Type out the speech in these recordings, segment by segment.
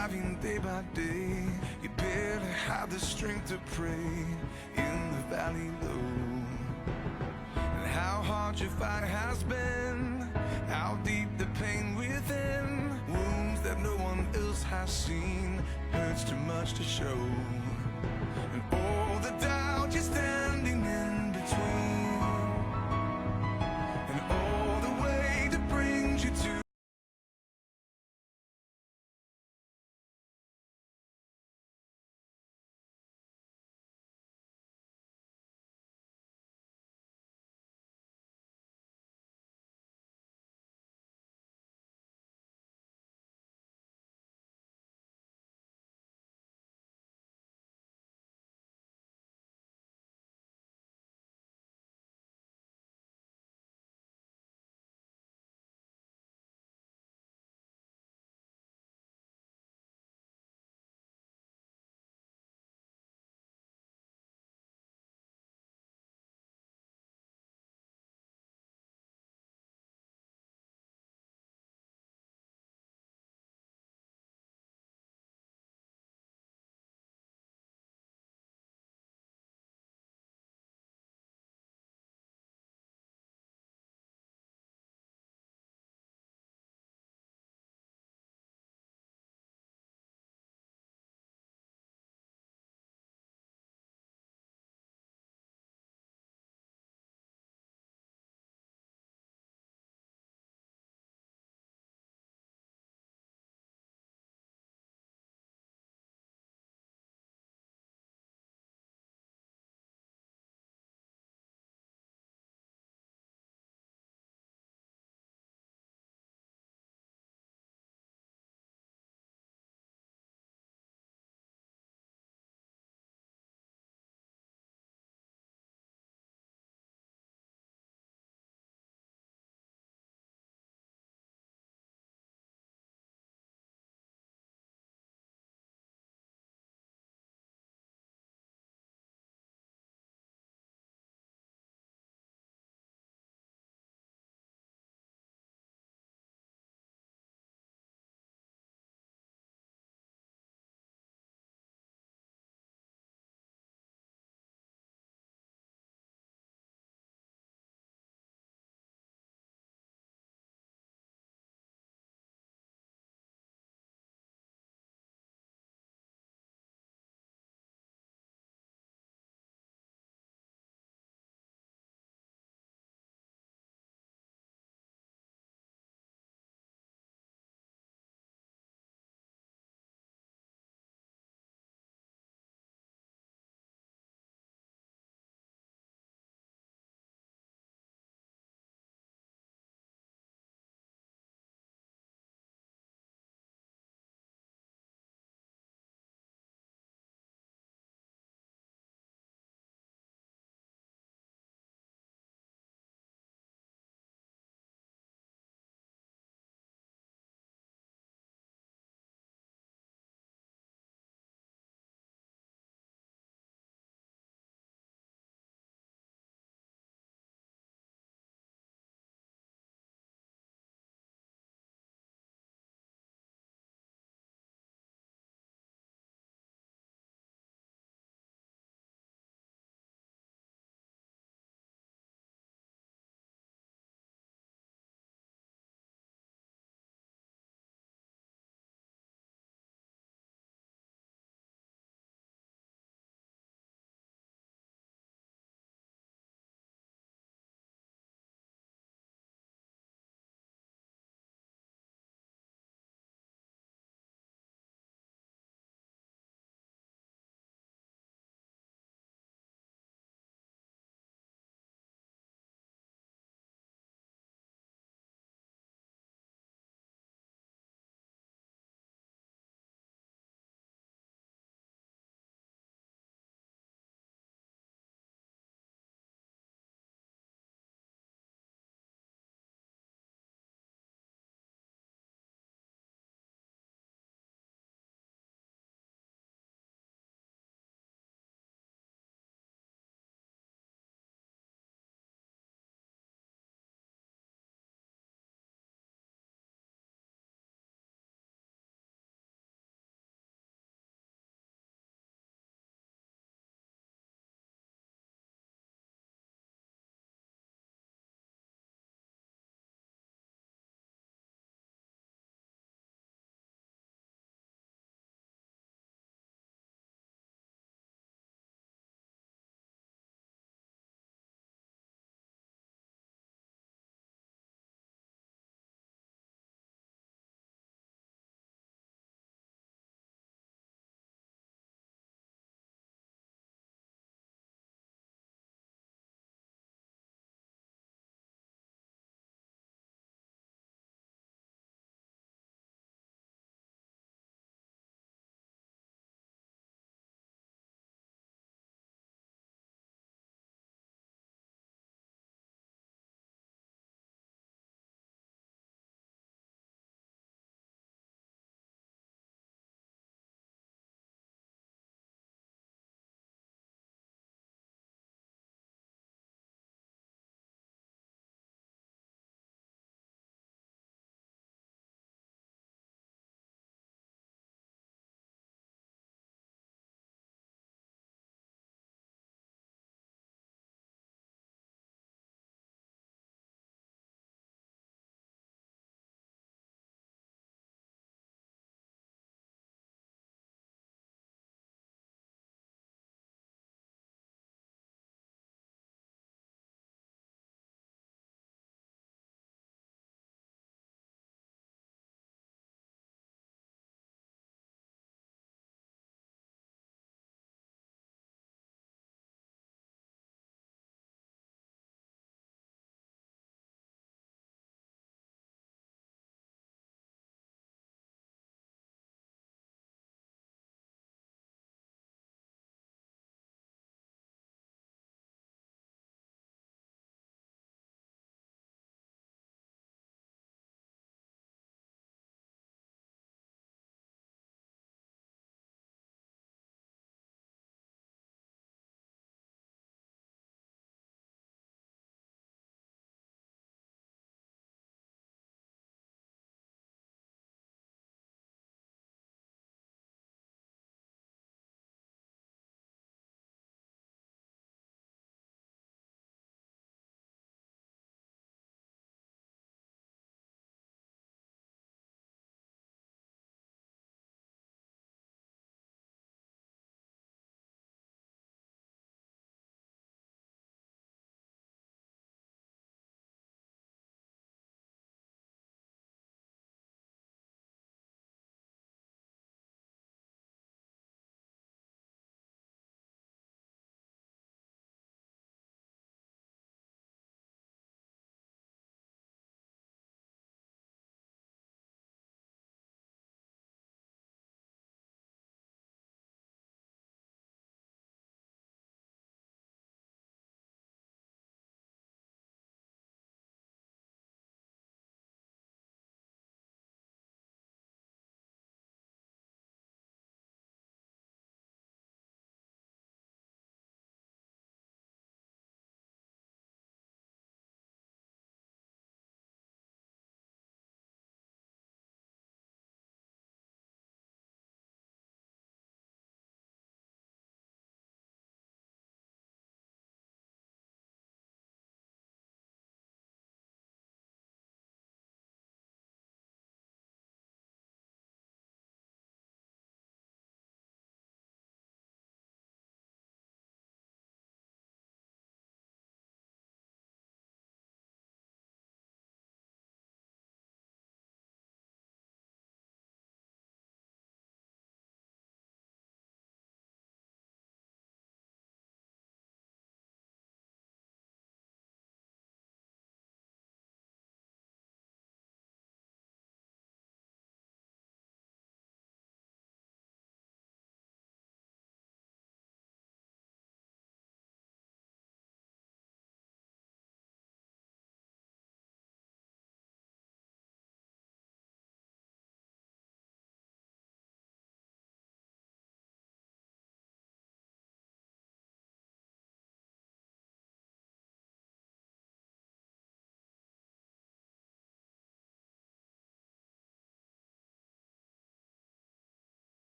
surviving day by day. You barely have the strength to pray in the valley low. And how hard your fight has been, how deep the pain within, wounds that no one else has seen, hurts too much to show. And all the doubt you're standing in between, and all the way that brings you to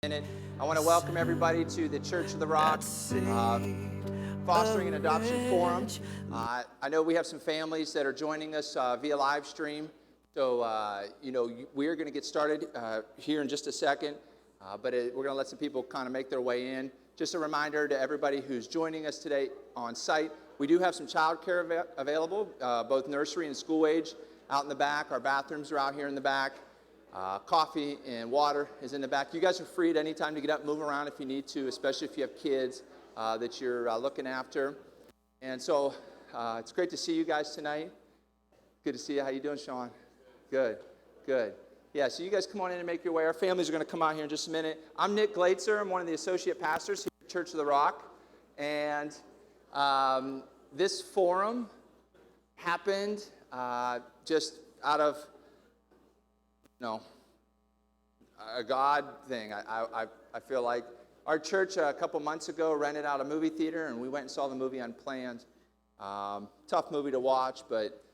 minute. I want to welcome everybody to the Church of the Rock Fostering and Adoption Forum. I know we have some families that are joining us via live stream. So, we're going to get started here in just a second, but we're going to let some people kind of make their way in. Just a reminder to everybody who's joining us today on site, we do have some childcare available, both nursery and school age out in the back. Our bathrooms are out here in the back. Coffee and water is in the back. You guys are free at any time to get up and move around if you need to, especially if you have kids that you're looking after. And so it's great to see you guys tonight. Good to see you. How you doing, Sean? Good. Yeah, so you guys come on in and make your way. Our families are going to come out here in just a minute. I'm Nick Glaetzer. I'm one of the associate pastors here at Church of the Rock. And this forum happened just out of a God thing. I feel like our church a couple months ago rented out a movie theater, and we went and saw the movie Unplanned. Tough movie to watch, but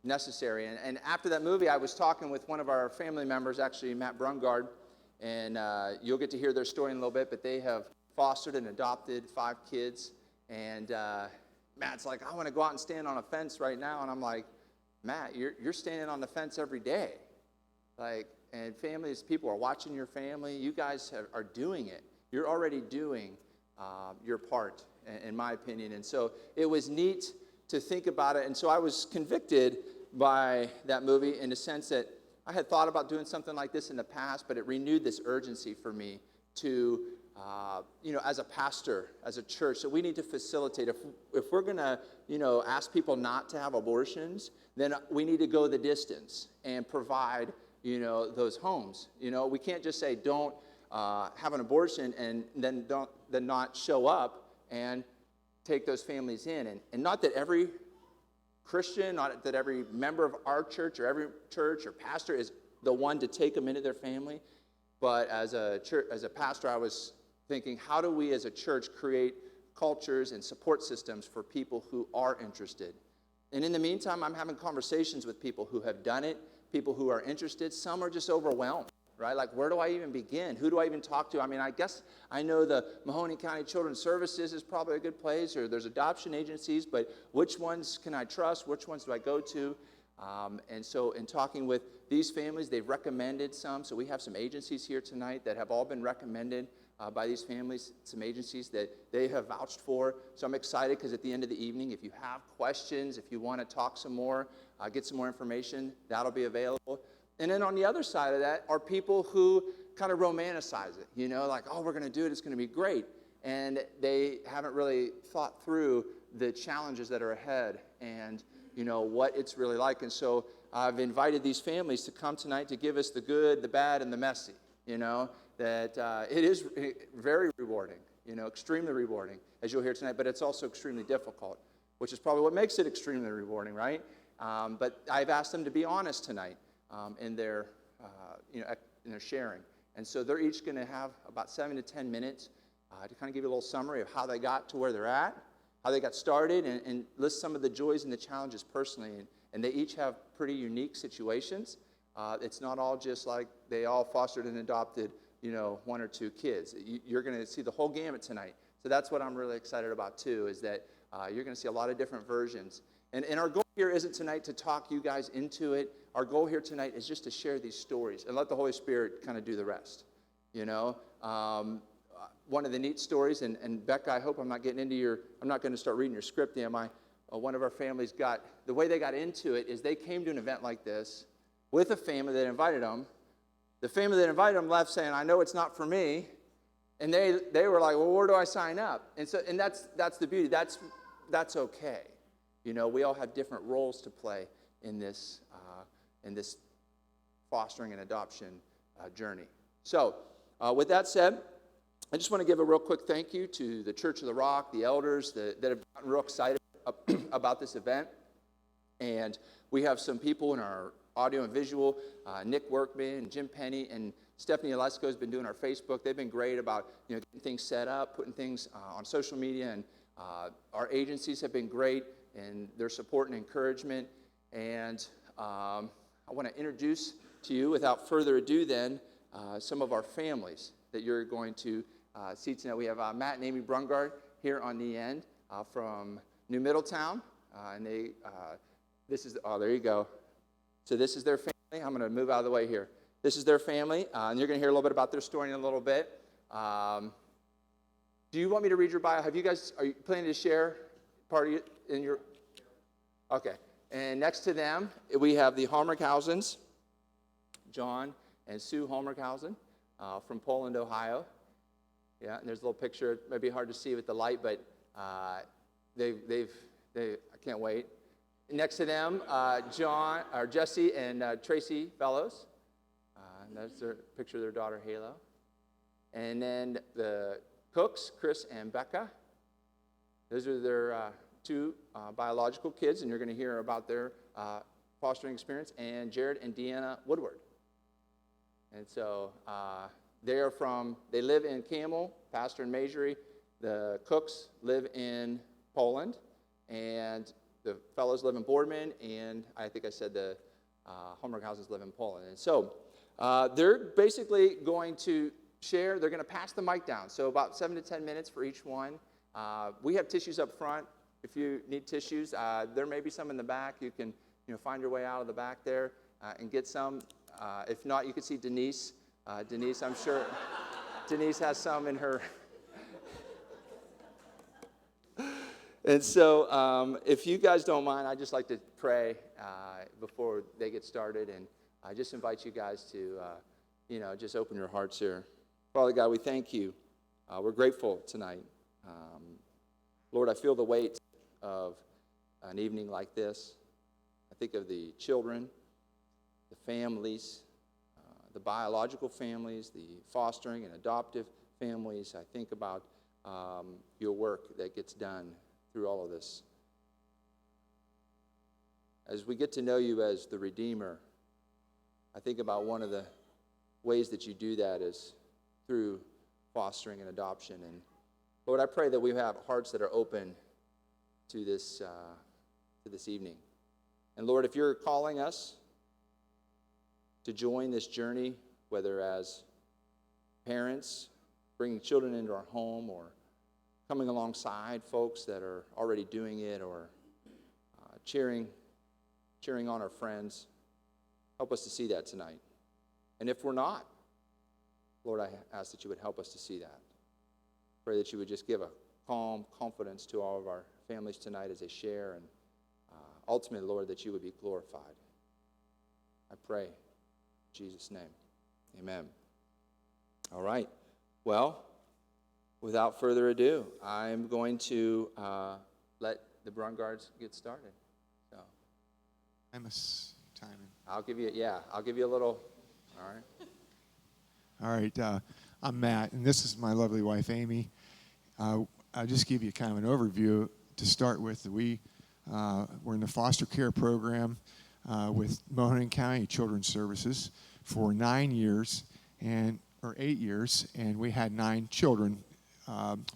necessary. And after that movie, I was talking with one of our family members, actually Matt Brungard, and you'll get to hear their story in a little bit, but they have fostered and adopted 5 kids. And Matt's like, I want to go out and stand on a fence right now. And I'm like, Matt, you're standing on the fence every day. And families, people are watching your family. You guys are doing it. You're already doing your part, in my opinion. And so it was neat to think about it. And so I was convicted by that movie in the sense that I had thought about doing something like this in the past, but it renewed this urgency for me to, as a pastor, as a church, that we need to facilitate. If we're going to, ask people not to have abortions, then we need to go the distance and provide those homes. We can't just say don't have an abortion and then not show up and take those families in. And not that every Christian, not that every member of our church or every church or pastor is the one to take them into their family, but as a pastor, I was thinking, how do we as a church create cultures and support systems for people who are interested? And in the meantime, I'm having conversations with people who have done it, people who are interested. Some are just overwhelmed, right? Like, where do I even begin? Who do I even talk to? I mean, I guess I know the Mahoning County Children's Services is probably a good place, or there's adoption agencies, but which ones can I trust? Which ones do I go to? And so in talking with these families, they've recommended some. So we have some agencies here tonight that have all been recommended by these families, some agencies that they have vouched for. So I'm excited because at the end of the evening, if you have questions, if you want to talk some more, get some more information, that'll be available. And then on the other side of that are people who kind of romanticize it, like, oh, we're going to do it, it's going to be great. And they haven't really thought through the challenges that are ahead and, what it's really like. And so I've invited these families to come tonight to give us the good, the bad, and the messy, that it is very rewarding, extremely rewarding, as you'll hear tonight, but it's also extremely difficult, which is probably what makes it extremely rewarding, right? But I've asked them to be honest tonight in their sharing. And so they're each going to have about 7 to 10 minutes to kind of give you a little summary of how they got to where they're at, how they got started, and list some of the joys and the challenges personally. And they each have pretty unique situations. It's not all just like they all fostered and adopted, 1 or 2 kids. You're going to see the whole gamut tonight. So that's what I'm really excited about too, is that you're going to see a lot of different versions. And our goal here isn't tonight to talk you guys into it. Our goal here tonight is just to share these stories and let the Holy Spirit kind of do the rest. One of the neat stories, and Becca, I hope I'm not getting into I'm not going to start reading your script, am I? One of our families the way they got into it is they came to an event like this with a family that invited them. The family that invited them left saying, I know it's not for me. And they were like, well, where do I sign up? And that's the beauty. That's okay. We all have different roles to play in this fostering and adoption journey. So with that said, I just want to give a real quick thank you to the Church of the Rock, the elders that have gotten real excited about this event. And we have some people in our audio and visual, Nick Workman, Jim Penny, and Stephanie Alesko has been doing our Facebook. They've been great about getting things set up, putting things on social media, and our agencies have been great in their support and encouragement. And I want to introduce to you, without further ado then, some of our families that you're going to see tonight. We have Matt and Amy Brungard here on the end from New Middletown, and this is, there you go. So this is their family. I'm going to move out of the way here. This is their family, and you're going to hear a little bit about their story in a little bit. Do you want me to read your bio? Are you planning to share part of in your? Okay. And next to them, we have the Holmerkhausens, John and Sue Holmerkhausen from Poland, Ohio. Yeah, and there's a little picture. It may be hard to see with the light, but I can't wait. Next to them, Jesse and Tracy Bellows. And that's their picture of their daughter, Halo. And then the Cooks, Chris and Becca. Those are their two biological kids, and you're going to hear about their fostering experience. And Jared and Deanna Woodward. And so they live in Camel, Pastor and Majory. The Cooks live in Poland, and the fellows live in Boardman, and I think I said the Holmerkhausens live in Poland. And so they're basically going to share. They're going to pass the mic down. So about 7 to 10 minutes for each one. We have tissues up front. If you need tissues, there may be some in the back. You can find your way out of the back there and get some. If not, you can see Denise. Denise, I'm sure Denise has some in her. And so if you guys don't mind, I'd just like to pray before they get started. And I just invite you guys to, just open your hearts here. Father God, we thank you. We're grateful tonight. Lord, I feel the weight of an evening like this. I think of the children, the families, the biological families, the fostering and adoptive families. I think about your work that gets done through all of this. As we get to know you as the Redeemer, I think about one of the ways that you do that is through fostering and adoption. And Lord, I pray that we have hearts that are open to this evening. And Lord, if you're calling us to join this journey, whether as parents, bringing children into our home, or coming alongside folks that are already doing it, or cheering on our friends, help us to see that tonight. And if we're not, Lord, I ask that you would help us to see that. Pray that you would just give a calm confidence to all of our families tonight as they share, and ultimately, Lord, that you would be glorified. I pray in Jesus' name. Amen. All right. Well, without further ado, I'm going to let the Brungards get started. So, Timing. I'll give you a little. All right. All right. I'm Matt, and this is my lovely wife, Amy. I'll just give you kind of an overview to start with. We're in the foster care program with Mahoning County Children's Services for 8 years, and we had 9 children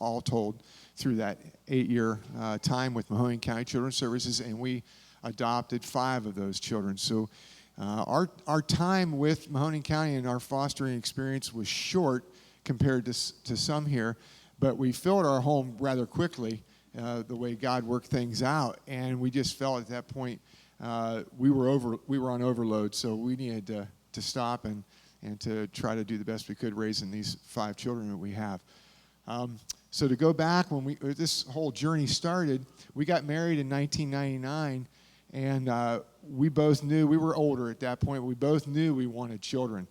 all told through that 8-year time with Mahoning County Children's Services, and we adopted 5 of those children. So our time with Mahoning County and our fostering experience was short compared to some here, but we filled our home rather quickly, the way God worked things out, and we just felt at that point we were on overload, so we needed to stop and to try to do the best we could raising these 5 children that we have. So to go back, when this whole journey started, we got married in 1999, and we both knew, we were older at that point, we both knew we wanted children.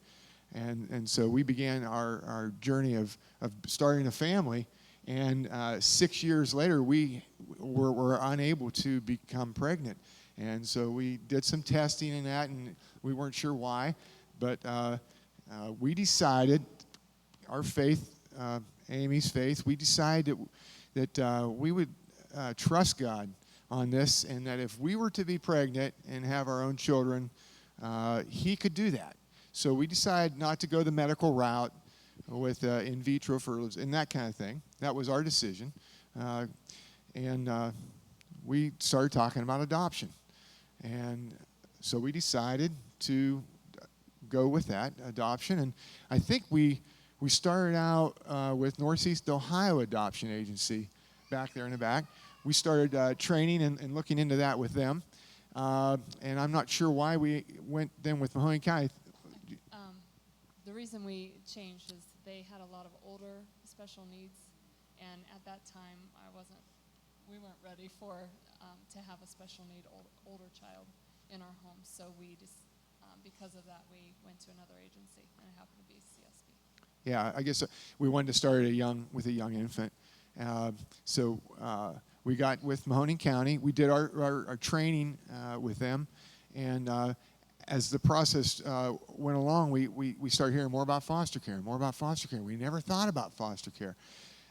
And so we began our journey of starting a family, and 6 years later, we were unable to become pregnant. And so we did some testing and that, and we weren't sure why, but we decided, our faith, Amy's faith, we decided that we would trust God on this, and that if we were to be pregnant and have our own children, he could do that. So we decided not to go the medical route with in vitro fertilization and that kind of thing. That was our decision. And we started talking about adoption. And so we decided to go with that adoption. And I think we started out with Northeast Ohio Adoption Agency back there in the back. We started training and looking into that with them. And I'm not sure why we went then with Mahoning County. The reason we changed is they had a lot of older special needs, and at that time we weren't ready to have a special need older child in our home. So we just, because of that, we went to another agency, and it happened to be CSB. Yeah, I guess we wanted to start with a young infant. So we got with Mahoning County. We did our training with them, and as the process went along, we started hearing more about foster care. We never thought about foster care.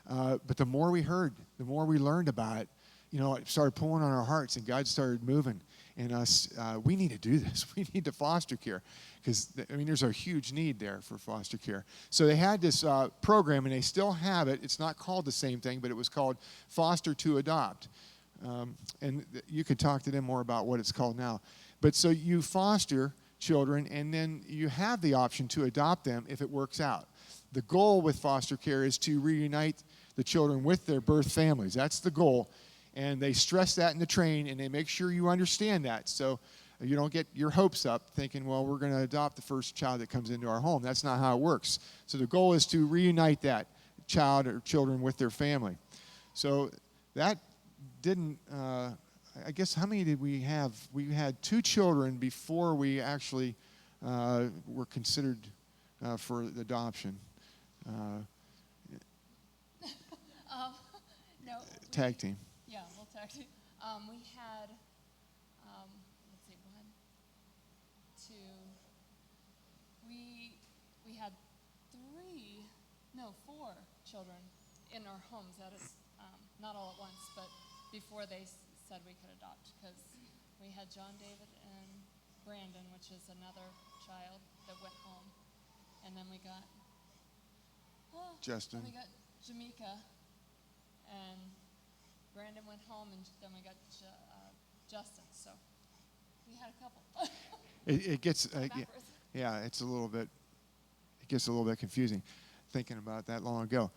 But the more we heard, the more we learned about it, it started pulling on our hearts, and God started moving in us. We need to do this. We need to foster care because, there's a huge need there for foster care. So they had this program, and they still have it. It's not called the same thing, but it was called Foster to Adopt. And you could talk to them more about what it's called now. But so you foster children, and then you have the option to adopt them if it works out. The goal with foster care is to reunite the children with their birth families. That's the goal. And they stress that in the training, and they make sure you understand that. So you don't get your hopes up thinking, well, we're going to adopt the first child that comes into our home. That's not how it works. So the goal is to reunite that child or children with their family. So that didn't, I guess, how many did we have? We had 2 children before we actually were considered for adoption. No. Tag team. Yeah, we'll tag team. We had, let's see, 1, 2. We had 4 children in our homes. That is not all at once, but before they said we could adopt, because we had John David and Brandon, which is another child that went home, and then we got Justin. Then we got Jamaica, and Brandon went home, and then we got Justin. So we had a couple. It gets Backwards. yeah, it gets a little bit confusing thinking about that long ago.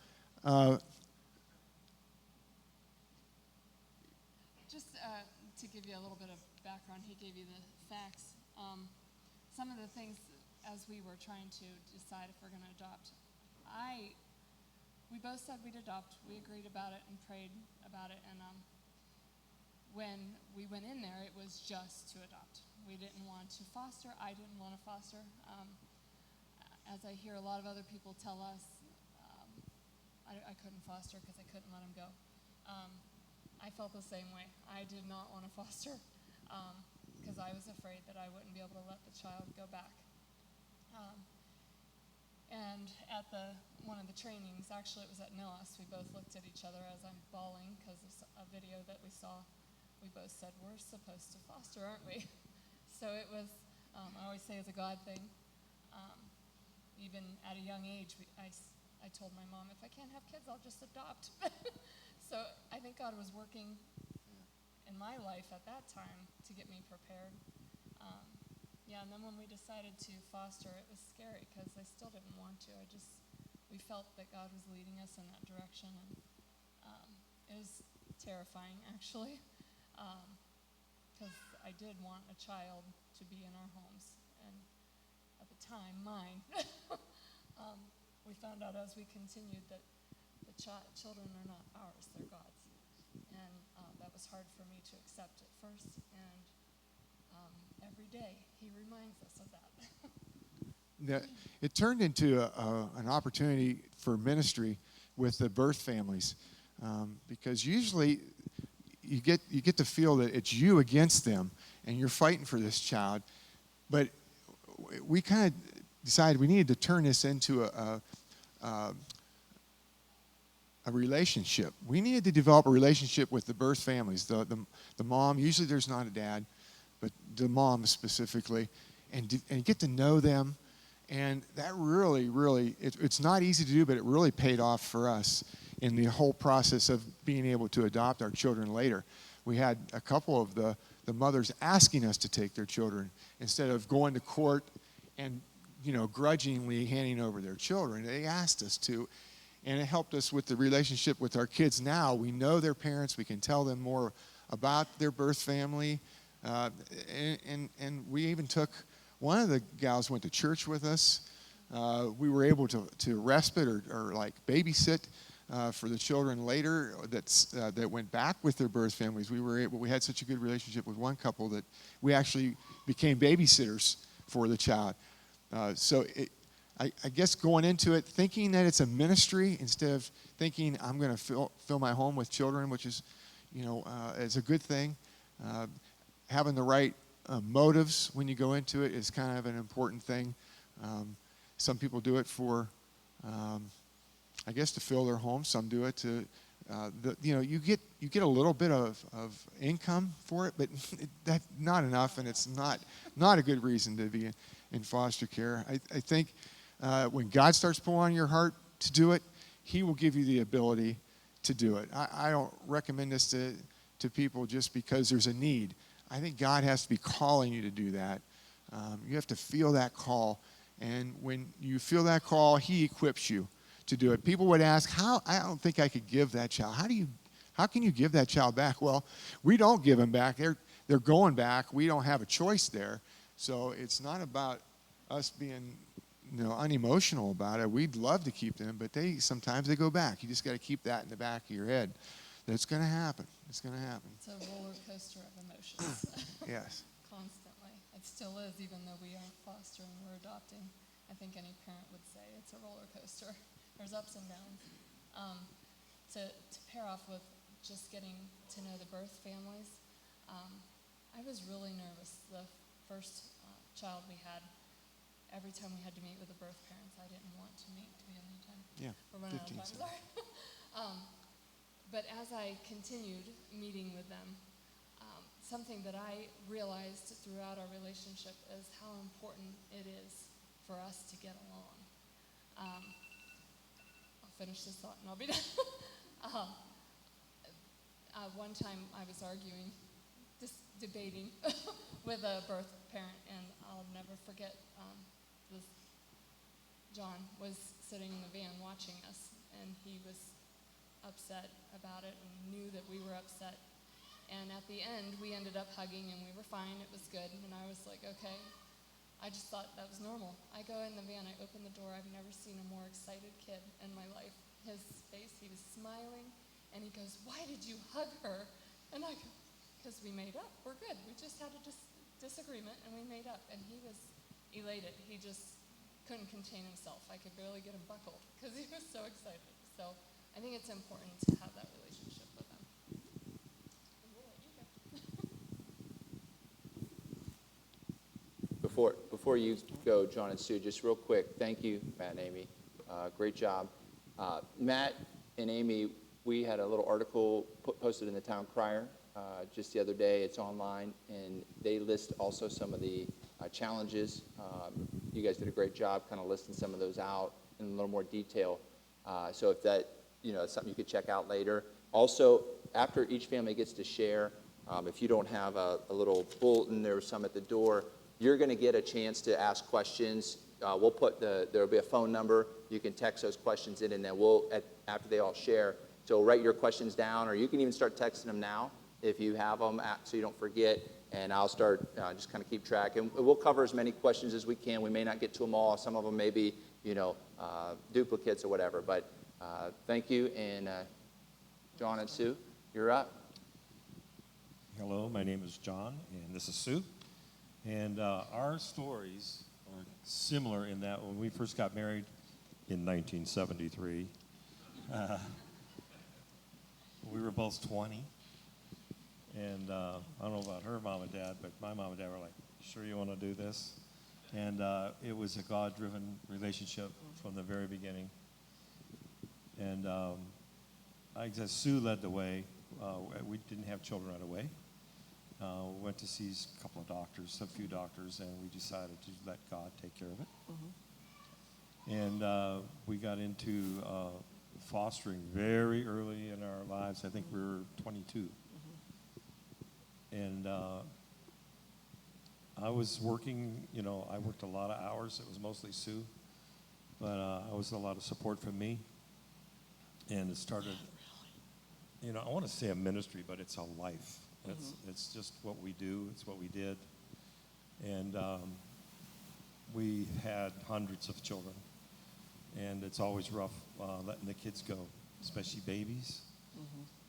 Just to give you a little bit of background, he gave you the facts. Some of the things as we were trying to decide if we're going to adopt, we both said we'd adopt. We agreed about it and prayed about it, and when we went in there, it was just to adopt. We didn't want to foster. I didn't want to foster. As I hear a lot of other people tell us, I couldn't foster because I couldn't let him go. I felt the same way. I did not want to foster because I was afraid that I wouldn't be able to let the child go back. And at one of the trainings, actually it was at NOAS, we both looked at each other as I'm bawling because of a video that we saw. We both said, we're supposed to foster, aren't we? So it was, I always say it's a God thing. Even at a young age, I told my mom, if I can't have kids, I'll just adopt. So I think God was working in my life at that time to get me prepared. Yeah, and then when we decided to foster, it was scary because I still didn't want to. We felt that God was leading us in that direction, and it was terrifying, actually, because I did want a child to be in our homes, and at the time, mine. We found out as we continued that the children are not ours, they're God's, and that was hard for me to accept at first, and every day he reminds us of that. It turned into an opportunity for ministry with the birth families, because usually you get to feel that it's you against them and you're fighting for this child. But we kind of decided we needed to turn this into a relationship. We needed to develop a relationship with the birth families, the mom. Usually there's not a dad, but the mom specifically, and get to know them. And that really, it's not easy to do, but it really paid off for us in the whole process of being able to adopt our children later. We had a couple of the mothers asking us to take their children instead of going to court and grudgingly handing over their children. They asked us to, and it helped us with the relationship with our kids. Now we know their parents. We can tell them more about their birth family, and we even took one of the gals went to church with us. We were able to respite or like babysit for the children later that went back with their birth families. We had such a good relationship with one couple that we actually became babysitters for the child. I guess going into it, thinking that it's a ministry instead of thinking I'm going to fill my home with children, which is, is a good thing. Having the right motives when you go into it is kind of an important thing. Some people do it for, I guess, to fill their home. Some do it to, you get a little bit of income for it, but that's not enough, and it's not a good reason to be in foster care. I think when God starts pulling on your heart to do it, He will give you the ability to do it. I don't recommend this to people just because there's a need. I think God has to be calling you to do that. You have to feel that call, and when you feel that call, He equips you to do it. People would ask, "How? I don't think I could give that child. How can you give that child back?" Well, we don't give them back. They're going back. We don't have a choice there. So it's not about us being unemotional about it. We'd love to keep them, but sometimes they go back. You just got to keep that in the back of your head. That's going to happen. It's going to happen. It's a roller coaster of emotions. Yes. Constantly. It still is, even though we aren't fostering, we're adopting. I think any parent would say it's a roller coaster. There's ups and downs. To pair off with just getting to know the birth families, I was really nervous. The first child we had, every time we had to meet with the birth parents, I didn't want to meet. Do we have any time? Yeah. We're running out of 15 time, sorry. But as I continued meeting with them, something that I realized throughout our relationship is how important it is for us to get along. I'll finish this thought and I'll be done. One time I was arguing, just debating with a birth parent, and I'll never forget John was sitting in the van watching us, and he was upset about it and knew that we were upset. And at the end, we ended up hugging, and we were fine. It was good. And I was like, okay. I just thought that was normal. I go in the van, I open the door. I've never seen a more excited kid in my life. His face, he was smiling, and he goes, "Why did you hug her?" And I go, "Because we made up. We're good. We just had a disagreement, and we made up." And he was elated. He just couldn't contain himself. I could barely get him buckled because he was so excited. So I think it's important to have that relationship with them. And we'll let you go. Before you go, John and Sue, just real quick, thank you, Matt and Amy. Great job. Matt and Amy, we had a little article posted in the Town Crier just the other day. It's online, and they list also some of the challenges. You guys did a great job kind of listing some of those out in a little more detail. So if that, is something you could check out later. Also, after each family gets to share, if you don't have a little bulletin, there's some at the door, you're going to get a chance to ask questions. We'll put there'll be a phone number. You can text those questions in, and then after they all share, so write your questions down, or you can even start texting them now if you have them, so you don't forget. And I'll start just kind of keep track, and we'll cover as many questions as we can. We may not get to them all. Some of them may be, duplicates or whatever. But thank you, and John and Sue, you're up. Hello, my name is John, and this is Sue. And our stories are similar in that when we first got married in 1973, we were both 20. And I don't know about her mom and dad, but my mom and dad were like, "Sure you want to do this?" And it was a God-driven relationship from the very beginning. And I guess Sue led the way. We didn't have children right away. We went to see a couple of doctors, a few doctors, and we decided to let God take care of it. Mm-hmm. And we got into fostering very early in our lives. I think we were 22. And I was working, I worked a lot of hours. It was mostly Sue, but I was a lot of support from me. And it started, I want to say a ministry, but it's a life. It's just what we do. It's what we did. And we had hundreds of children. And it's always rough letting the kids go, especially babies.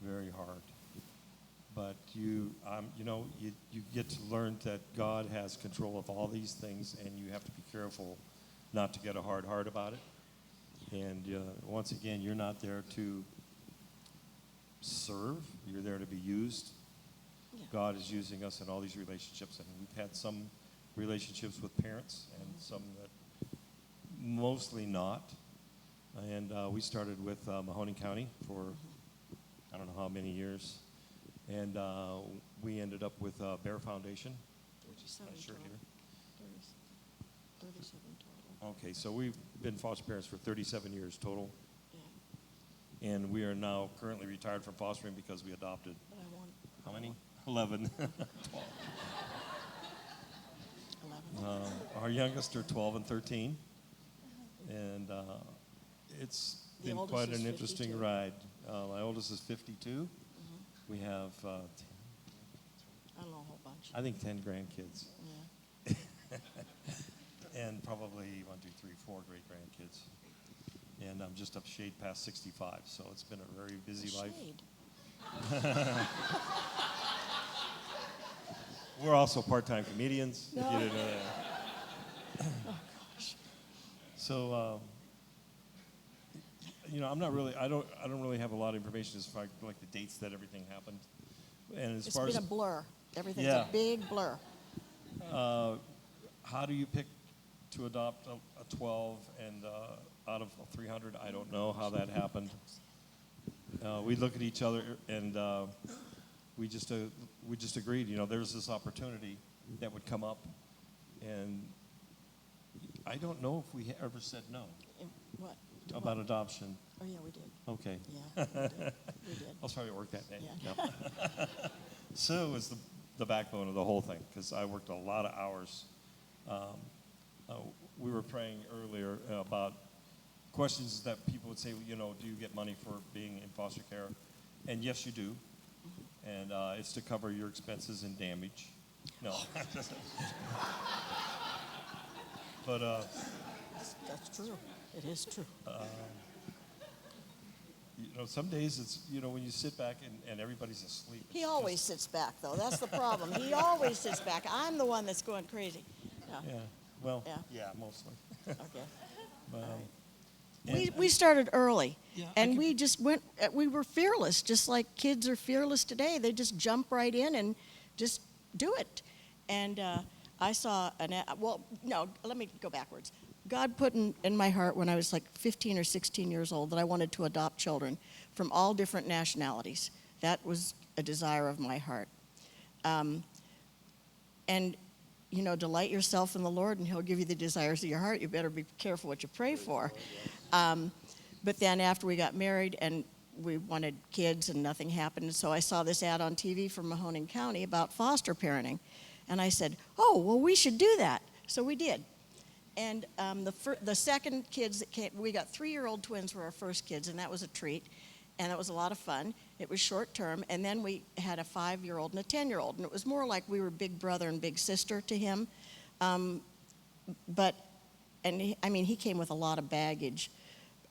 Very hard. But you get to learn that God has control of all these things, and you have to be careful not to get a hard heart about it. And once again, you're not there to serve. You're there to be used. Yeah. God is using us in all these relationships, and we've had some relationships with parents and some that mostly not. And we started with Mahoning County for I don't know how many years. And we ended up with Bear Foundation, which is my shirt here. 37 total. Okay, so we've been foster parents for 37 years total. Yeah. And we are now currently retired from fostering because we adopted, But I want how many? 11. 11. Our youngest are 12 and 13. And it's The been oldest quite is an interesting 52. ride. My oldest is 52. We have, I don't know, a whole bunch. I think 10 grandkids. Yeah. And probably 4 great grandkids. And I'm just up shade past 65, so it's been a very busy life. Shade. We're also part-time comedians, if you didn't know that. Oh, gosh. So, I'm not really, I don't really have a lot of information as far like the dates that everything happened. And as It's far been as a blur. Everything's Yeah. a big blur. how do you pick to adopt a 12 and out of 300, I don't know how that happened. We look at each other and we just agreed, there's this opportunity that would come up, and I don't know if we ever said no What? about adoption. Oh, yeah, we did. Okay. Yeah, we did. We did. I'll try to work that day. Yeah. No. Sue was the backbone of the whole thing because I worked a lot of hours. We were praying earlier about questions that people would say, do you get money for being in foster care? And yes, you do. And it's to cover your expenses and damage. No. But That's true. It is true. some days it's, when you sit back and everybody's asleep. He it's always just- sits back, though. That's the problem. He always sits back. I'm the one that's going crazy. No. Yeah. Well, Yeah. yeah, mostly. Okay. But, We started early, Yeah, I and can- we just went. We were fearless, just like kids are fearless today. They just jump right in and just do it. And I saw let me go backwards. God put in my heart when I was like 15 or 16 years old that I wanted to adopt children from all different nationalities. That was a desire of my heart. And delight yourself in the Lord, and He'll give you the desires of your heart. You better be careful what you pray for. But then after we got married and we wanted kids and nothing happened, so I saw this ad on TV from Mahoning County about foster parenting. And I said, oh, well, we should do that. So we did. And the second kids that came, we got 3-year-old twins were our first kids, and that was a treat. And that was a lot of fun. It was short term. And then we had a 5-year-old and a 10-year-old. And it was more like we were big brother and big sister to him. He came with a lot of baggage.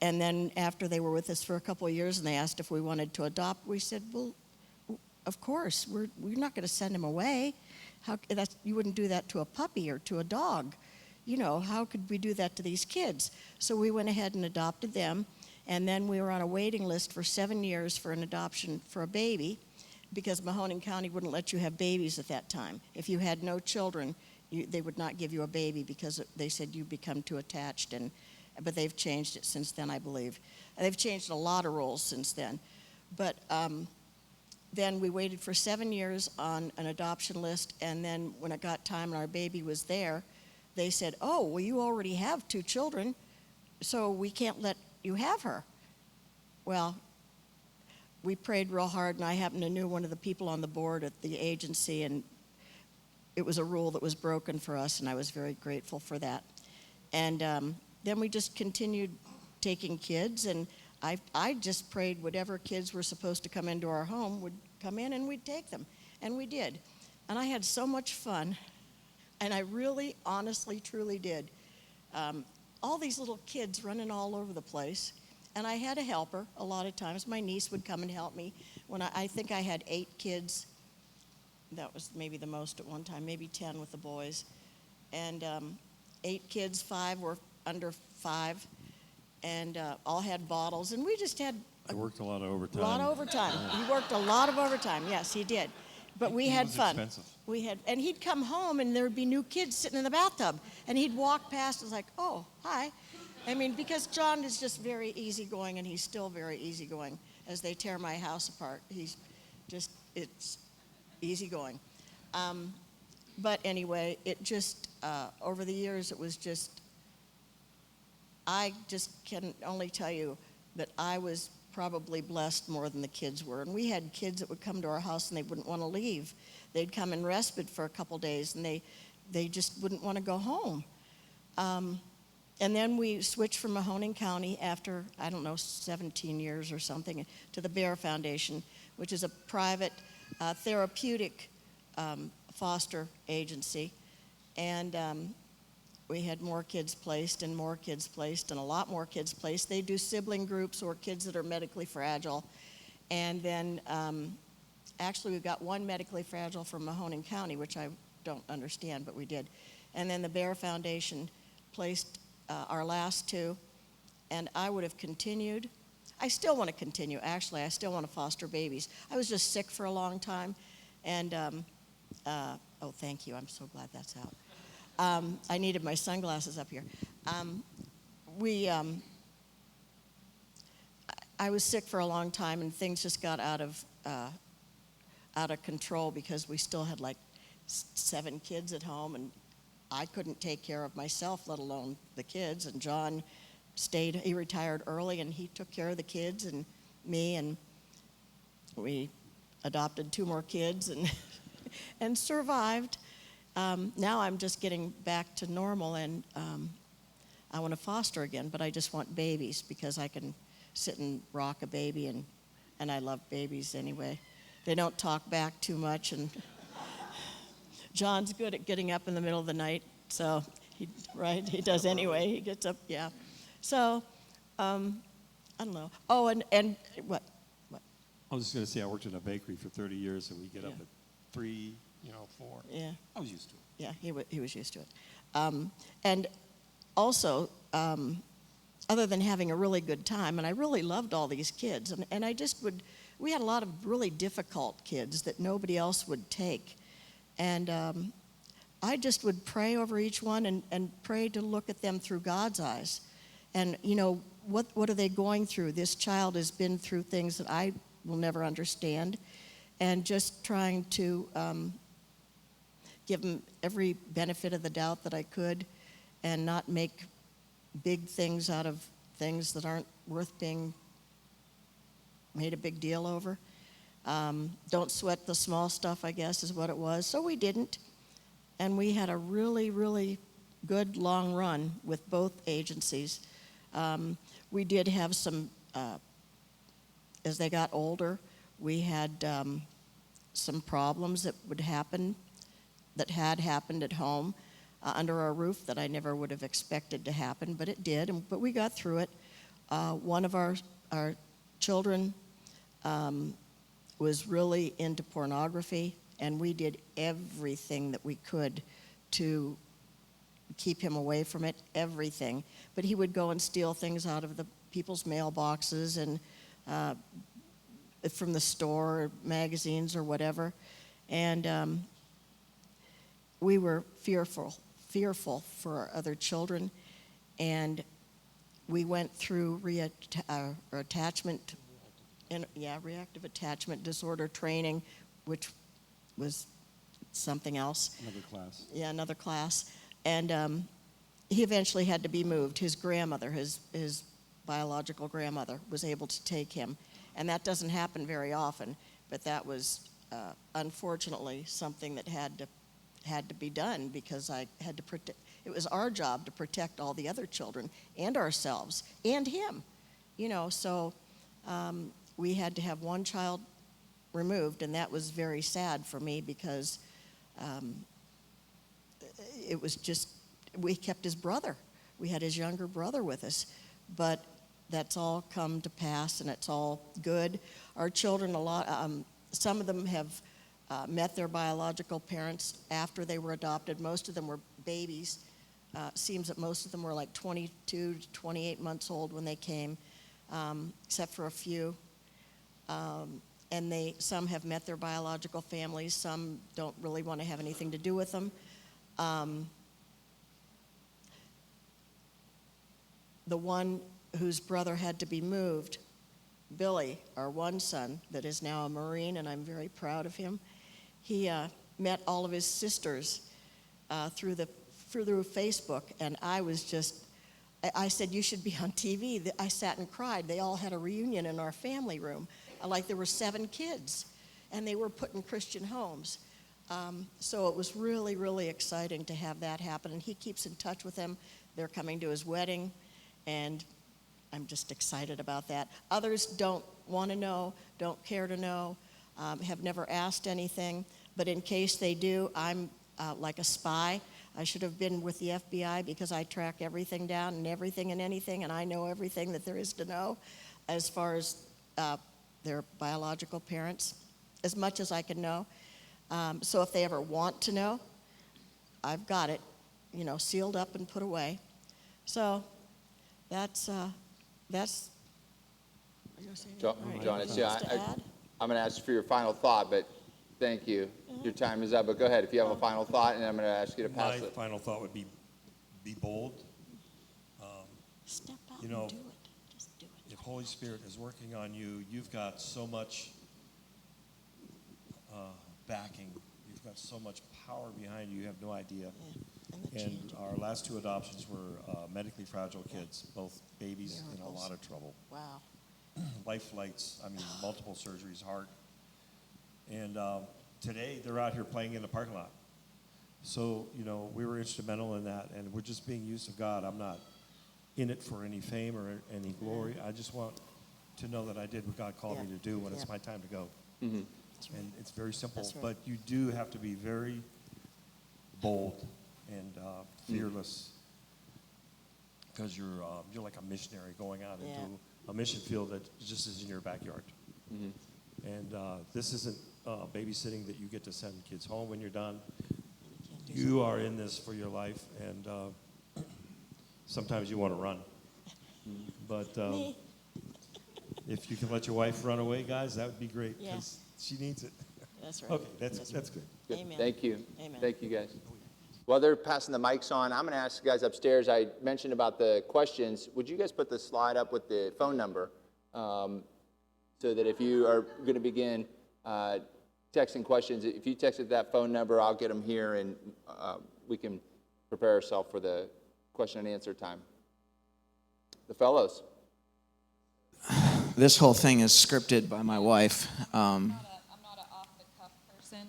And then after they were with us for a couple of years and they asked if we wanted to adopt, we said, well, of course. We're not going to send him away. You wouldn't do that to a puppy or to a dog. How could we do that to these kids? So we went ahead and adopted them. And then we were on a waiting list for 7 years for an adoption for a baby because Mahoning County wouldn't let you have babies at that time. If you had no children, they would not give you a baby because they said you become too attached. But they've changed it since then, I believe. They've changed a lot of rules since then. But then we waited for 7 years on an adoption list, and then when it got time and our baby was there, they said, oh, well, you already have 2 children, so we can't let you have her. Well, we prayed real hard, and I happened to know one of the people on the board at the agency, and it was a rule that was broken for us, and I was very grateful for that. And then we just continued taking kids, and I just prayed whatever kids were supposed to come into our home would come in, and we'd take them. And we did. And I had so much fun, and I really, honestly, truly did. All these little kids running all over the place, and I had a helper a lot of times. My niece would come and help me. When I think I had 8 kids. That was maybe the most at one time, maybe 10 with the boys. And 8 kids, 5 were under 5, and all had bottles. And we just had I worked a lot of overtime. a lot of overtime. He worked a lot of overtime. Yes, he did. But we had was fun. expensive. And he'd come home, and there would be new kids sitting in the bathtub, and he'd walk past and was like, "Oh, hi." I mean, because John is just very easygoing, and he's still very easygoing. As they tear my house apart, it's easygoing. But anyway, it just, over the years, it was just, I just can only tell you that I was probably blessed more than the kids were. And we had kids that would come to our house and they wouldn't want to leave. They'd come in respite for a couple days, and they just wouldn't want to go home. And then we switched from Mahoning County after, 17 years or something, to the Bear Foundation, which is a private therapeutic foster agency. And we had more kids placed and more kids placed and a lot more kids placed. They do sibling groups or kids that are medically fragile. And then actually we got one medically fragile from Mahoning County, which I don't understand, but we did. And then the Bear Foundation placed our last 2. And I would have continued. I still want to continue, actually. I still want to foster babies. I was just sick for a long time. And, oh, thank you. I'm so glad that's out. I needed my sunglasses up here. I was sick for a long time, and things just got out of control because we still had like 7 kids at home, and I couldn't take care of myself, let alone the kids. And John he retired early, and he took care of the kids and me, and we adopted 2 more kids and survived. Now I'm just getting back to normal, and I want to foster again, but I just want babies because I can sit and rock a baby, and I love babies anyway. They don't talk back too much, and John's good at getting up in the middle of the night, so he does anyway. He gets up, yeah. So, I don't know. Oh, and what? I was just going to say I worked in a bakery for 30 years, and we get up Yeah. at 3, 4. Yeah. I was used to it. Yeah, he was used to it. And also, other than having a really good time, and I really loved all these kids, and we had a lot of really difficult kids that nobody else would take. And I just would pray over each one and pray to look at them through God's eyes. And, what are they going through? This child has been through things that I will never understand. And just trying to give them every benefit of the doubt that I could and not make big things out of things that aren't worth being made a big deal over. Don't sweat the small stuff, I guess, is what it was. So we didn't. And we had a really, really good long run with both agencies. We did have some, as they got older, we had some problems that would happen, that had happened at home under our roof that I never would have expected to happen, but it did, but we got through it. One of our children was really into pornography, and we did everything that we could to keep him away from it, everything. But he would go and steal things out of the people's mailboxes and from the store, magazines or whatever. And we were fearful for our other children. And we went through reactive attachment disorder training, which was something else. Another class. Yeah, another class. And he eventually had to be moved. His grandmother, his biological grandmother, was able to take him. And that doesn't happen very often, but that was unfortunately something that had had to be done because I had to protect. It was our job to protect all the other children and ourselves and him, So we had to have one child removed, and that was very sad for me because it was just, we kept his brother. We had his younger brother with us, but that's all come to pass, and it's all good. Our children, some of them have met their biological parents after they were adopted. Most of them were babies. Seems that most of them were like 22 to 28 months old when they came, except for a few. And some have met their biological families. Some don't really want to have anything to do with them. The one whose brother had to be moved, Billy, our one son that is now a Marine, and I'm very proud of him. He met all of his sisters through Facebook, and I was just, I said, you should be on TV. I sat and cried. They all had a reunion in our family room. Like there were 7 kids, and they were put in Christian homes. So it was really, really exciting to have that happen, and he keeps in touch with them. They're coming to his wedding, and I'm just excited about that. Others don't want to know, don't care to know, have never asked anything, but in case they do, I'm like a spy. I should have been with the FBI because I track everything down and everything and anything, and I know everything that there is to know as far as their biological parents, as much as I can know. So if they ever want to know, I've got it, sealed up and put away. So that's. Are you gonna say John, anything? John, Anything else to add? I'm going to ask you for your final thought, but thank you. Your time is up, but go ahead if you have a final thought, and I'm going to ask you to My pass it. final thought would be bold. Step out You know, and do it. Just do it. If Holy Spirit is working on you, you've got so much backing. You've got so much power behind you. You have no idea. Yeah. And the And change. our last 2 adoptions were medically fragile kids, both babies in a Miracles. lot of trouble. Wow. Life flights, multiple surgeries, heart. And today they're out here playing in the parking lot. So, we were instrumental in that, and we're just being used of God. I'm not in it for any fame or any glory. I just want to know that I did what God called me to do when it's my time to go. That's right. And it's very simple, That's right. but you do have to be very bold and fearless, because you're like a missionary going out Yeah. into a mission field that just is in your backyard. And this isn't babysitting that you get to send kids home when you're done. You are in this for your life, and sometimes you want to run. But Me. if you can let your wife run away, guys, that would be great, Yeah. because she needs it. That's right. Okay, that's right. good. Good. Amen. Thank you. Amen. Thank you, guys. While they're passing the mics on, I'm going to ask you guys upstairs. I mentioned about the questions. Would you guys put the slide up with the phone number so that if you are going to begin texting questions, if you texted that phone number, I'll get them here, and we can prepare ourselves for the question and answer time. The fellows. This whole thing is scripted by my wife. I'm not an off-the-cuff person.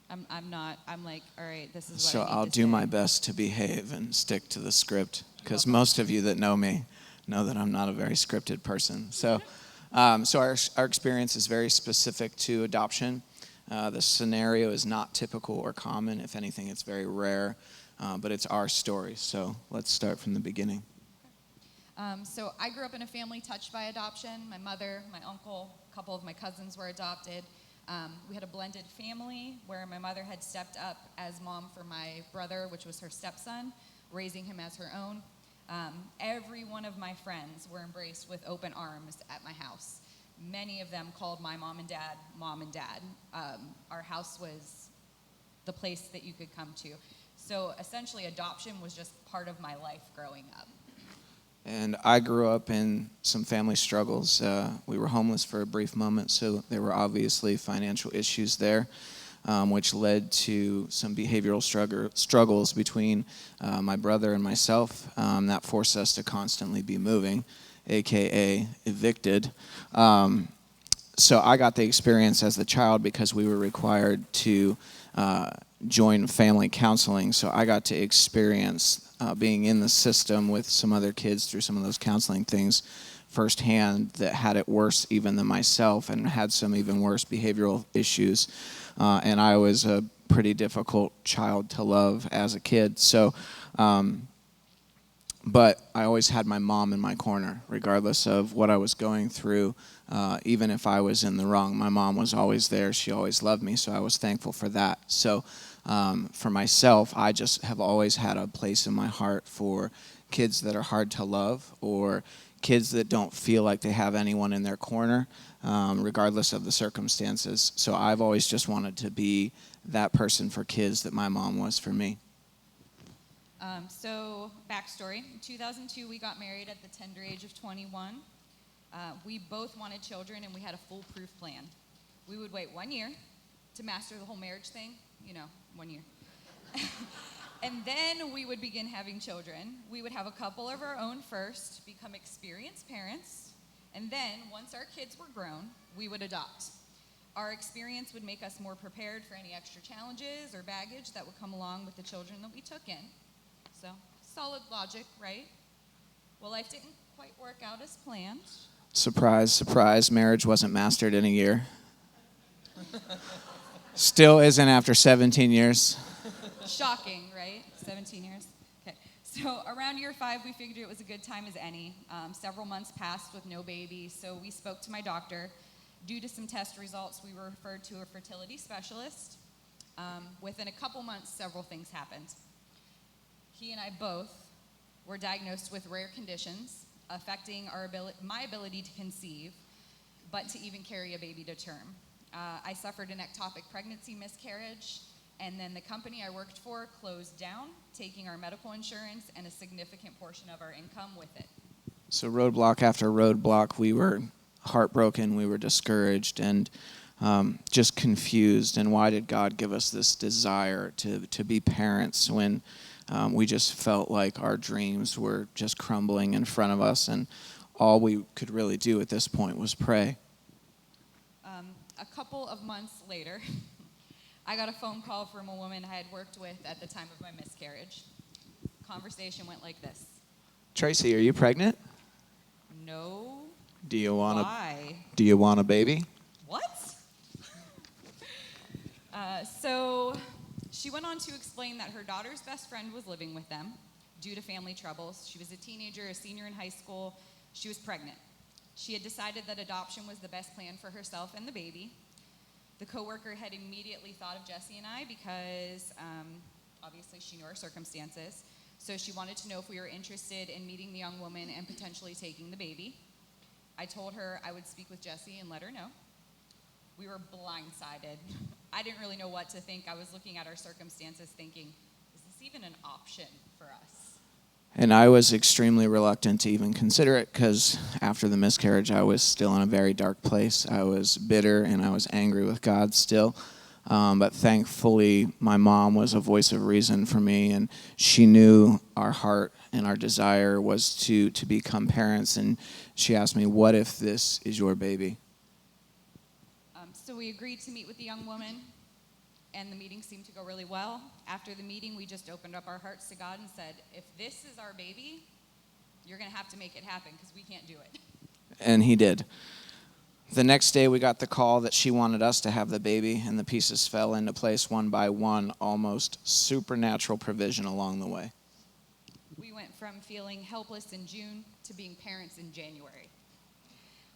I'm like, all right, this is what So I need I'll to do say. my best to behave and stick to the script, because most of you that know me know that I'm not a very scripted person. So our experience is very specific to adoption. The scenario is not typical or common. If anything, it's very rare, but it's our story. So let's start from the beginning. So I grew up in a family touched by adoption. My mother, my uncle, a couple of my cousins were adopted. We had a blended family where my mother had stepped up as mom for my brother, which was her stepson, raising him as her own. Every one of my friends were embraced with open arms at my house. Many of them called my mom and dad mom and dad. Our house was the place that you could come to. So essentially adoption was just part of my life growing up. And I grew up in some family struggles. We were homeless for a brief moment, so there were obviously financial issues there, which led to some behavioral struggles between my brother and myself. That forced us to constantly be moving, aka evicted. So I got the experience as a child because we were required to join family counseling, so I got to experience being in the system with some other kids through some of those counseling things firsthand that had it worse even than myself and had some even worse behavioral issues. And I was a pretty difficult child to love as a kid. So, but I always had my mom in my corner, regardless of what I was going through. Even if I was in the wrong, my mom was always there. She always loved me, so I was thankful for that. So for myself, I just have always had a place in my heart for kids that are hard to love, or kids that don't feel like they have anyone in their corner, regardless of the circumstances. So I've always just wanted to be that person for kids that my mom was for me. So, backstory. In 2002, we got married at the tender age of 21. We both wanted children, and we had a foolproof plan. We would wait 1 year to master the whole marriage thing, 1 year. And then we would begin having children. We would have a couple of our own first, become experienced parents, and then, once our kids were grown, we would adopt. Our experience would make us more prepared for any extra challenges or baggage that would come along with the children that we took in. So, solid logic, right? Well, life didn't quite work out as planned. Surprise, surprise, marriage wasn't mastered in a year. Still isn't after 17 years. Shocking, right? 17 years. Okay. So around year 5, we figured it was a good time as any. Several months passed with no baby, so we spoke to my doctor. Due to some test results, we were referred to a fertility specialist. Within a couple months, several things happened. He and I both were diagnosed with rare conditions affecting my ability to conceive, but to even carry a baby to term. I suffered an ectopic pregnancy miscarriage, and then the company I worked for closed down, taking our medical insurance and a significant portion of our income with it. So roadblock after roadblock, we were heartbroken, we were discouraged, and just confused. And why did God give us this desire to be parents when we just felt like our dreams were just crumbling in front of us, and all we could really do at this point was pray? A couple of months later, I got a phone call from a woman I had worked with at the time of my miscarriage. Conversation went like this. Tracy, are you pregnant? No. Do you want Why? Do you want a baby? What? So she went on to explain that her daughter's best friend was living with them due to family troubles. She was a teenager, a senior in high school. She was pregnant. She had decided that adoption was the best plan for herself and the baby. The coworker had immediately thought of Jesse and I because obviously she knew our circumstances. So she wanted to know if we were interested in meeting the young woman and potentially taking the baby. I told her I would speak with Jesse and let her know. We were blindsided. I didn't really know what to think. I was looking at our circumstances thinking, is this even an option for us? And I was extremely reluctant to even consider it because after the miscarriage, I was still in a very dark place. I was bitter and I was angry with God still. But thankfully, my mom was a voice of reason for me, and she knew our heart and our desire was to become parents. And she asked me, what if this is your baby? So we agreed to meet with the young woman, and the meeting seemed to go really well. After the meeting, we just opened up our hearts to God and said, if this is our baby, you're going to have to make it happen because we can't do it. And he did. The next day, we got the call that she wanted us to have the baby, and the pieces fell into place one by one, almost supernatural provision along the way. We went from feeling helpless in June to being parents in January.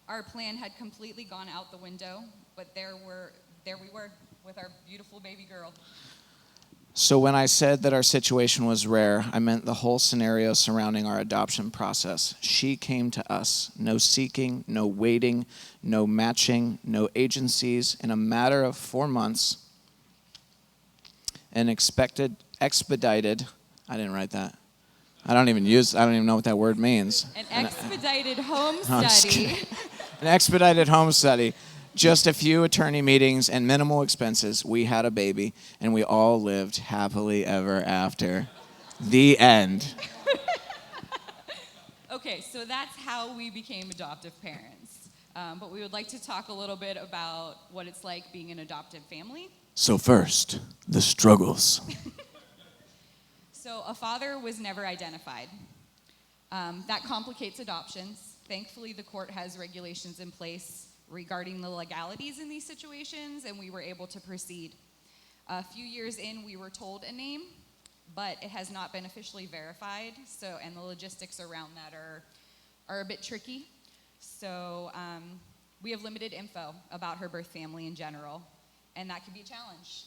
Our plan had completely gone out the window, but there we were with our beautiful baby girl. So when I said that our situation was rare, I meant the whole scenario surrounding our adoption process. She came to us, no seeking, no waiting, no matching, no agencies. In a matter of 4 months, an expedited, I didn't write that. I don't even know what that word means. An expedited home No, I'm just study. kidding. An expedited home study. Just a few attorney meetings and minimal expenses. We had a baby, and we all lived happily ever after. The end. Okay, so that's how we became adoptive parents. But we would like to talk a little bit about what it's like being an adoptive family So first, the struggles. So a father was never identified. That complicates adoptions. Thankfully, the court has regulations in place regarding the legalities in these situations, and we were able to proceed. A few years in, we were told a name, but it has not been officially verified. And the logistics around that are a bit tricky. So we have limited info about her birth family in general, and that can be a challenge.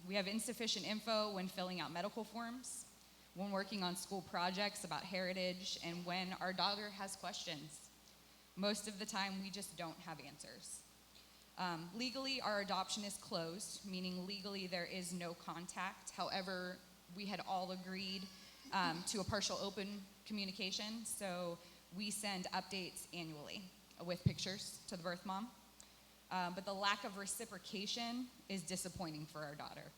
We have insufficient info when filling out medical forms, when working on school projects about heritage, and when our daughter has questions. Most of the time, we just don't have answers. Legally, our adoption is closed, meaning legally there is no contact. However, we had all agreed to a partial open communication, so we send updates annually with pictures to the birth mom. But the lack of reciprocation is disappointing for our daughter.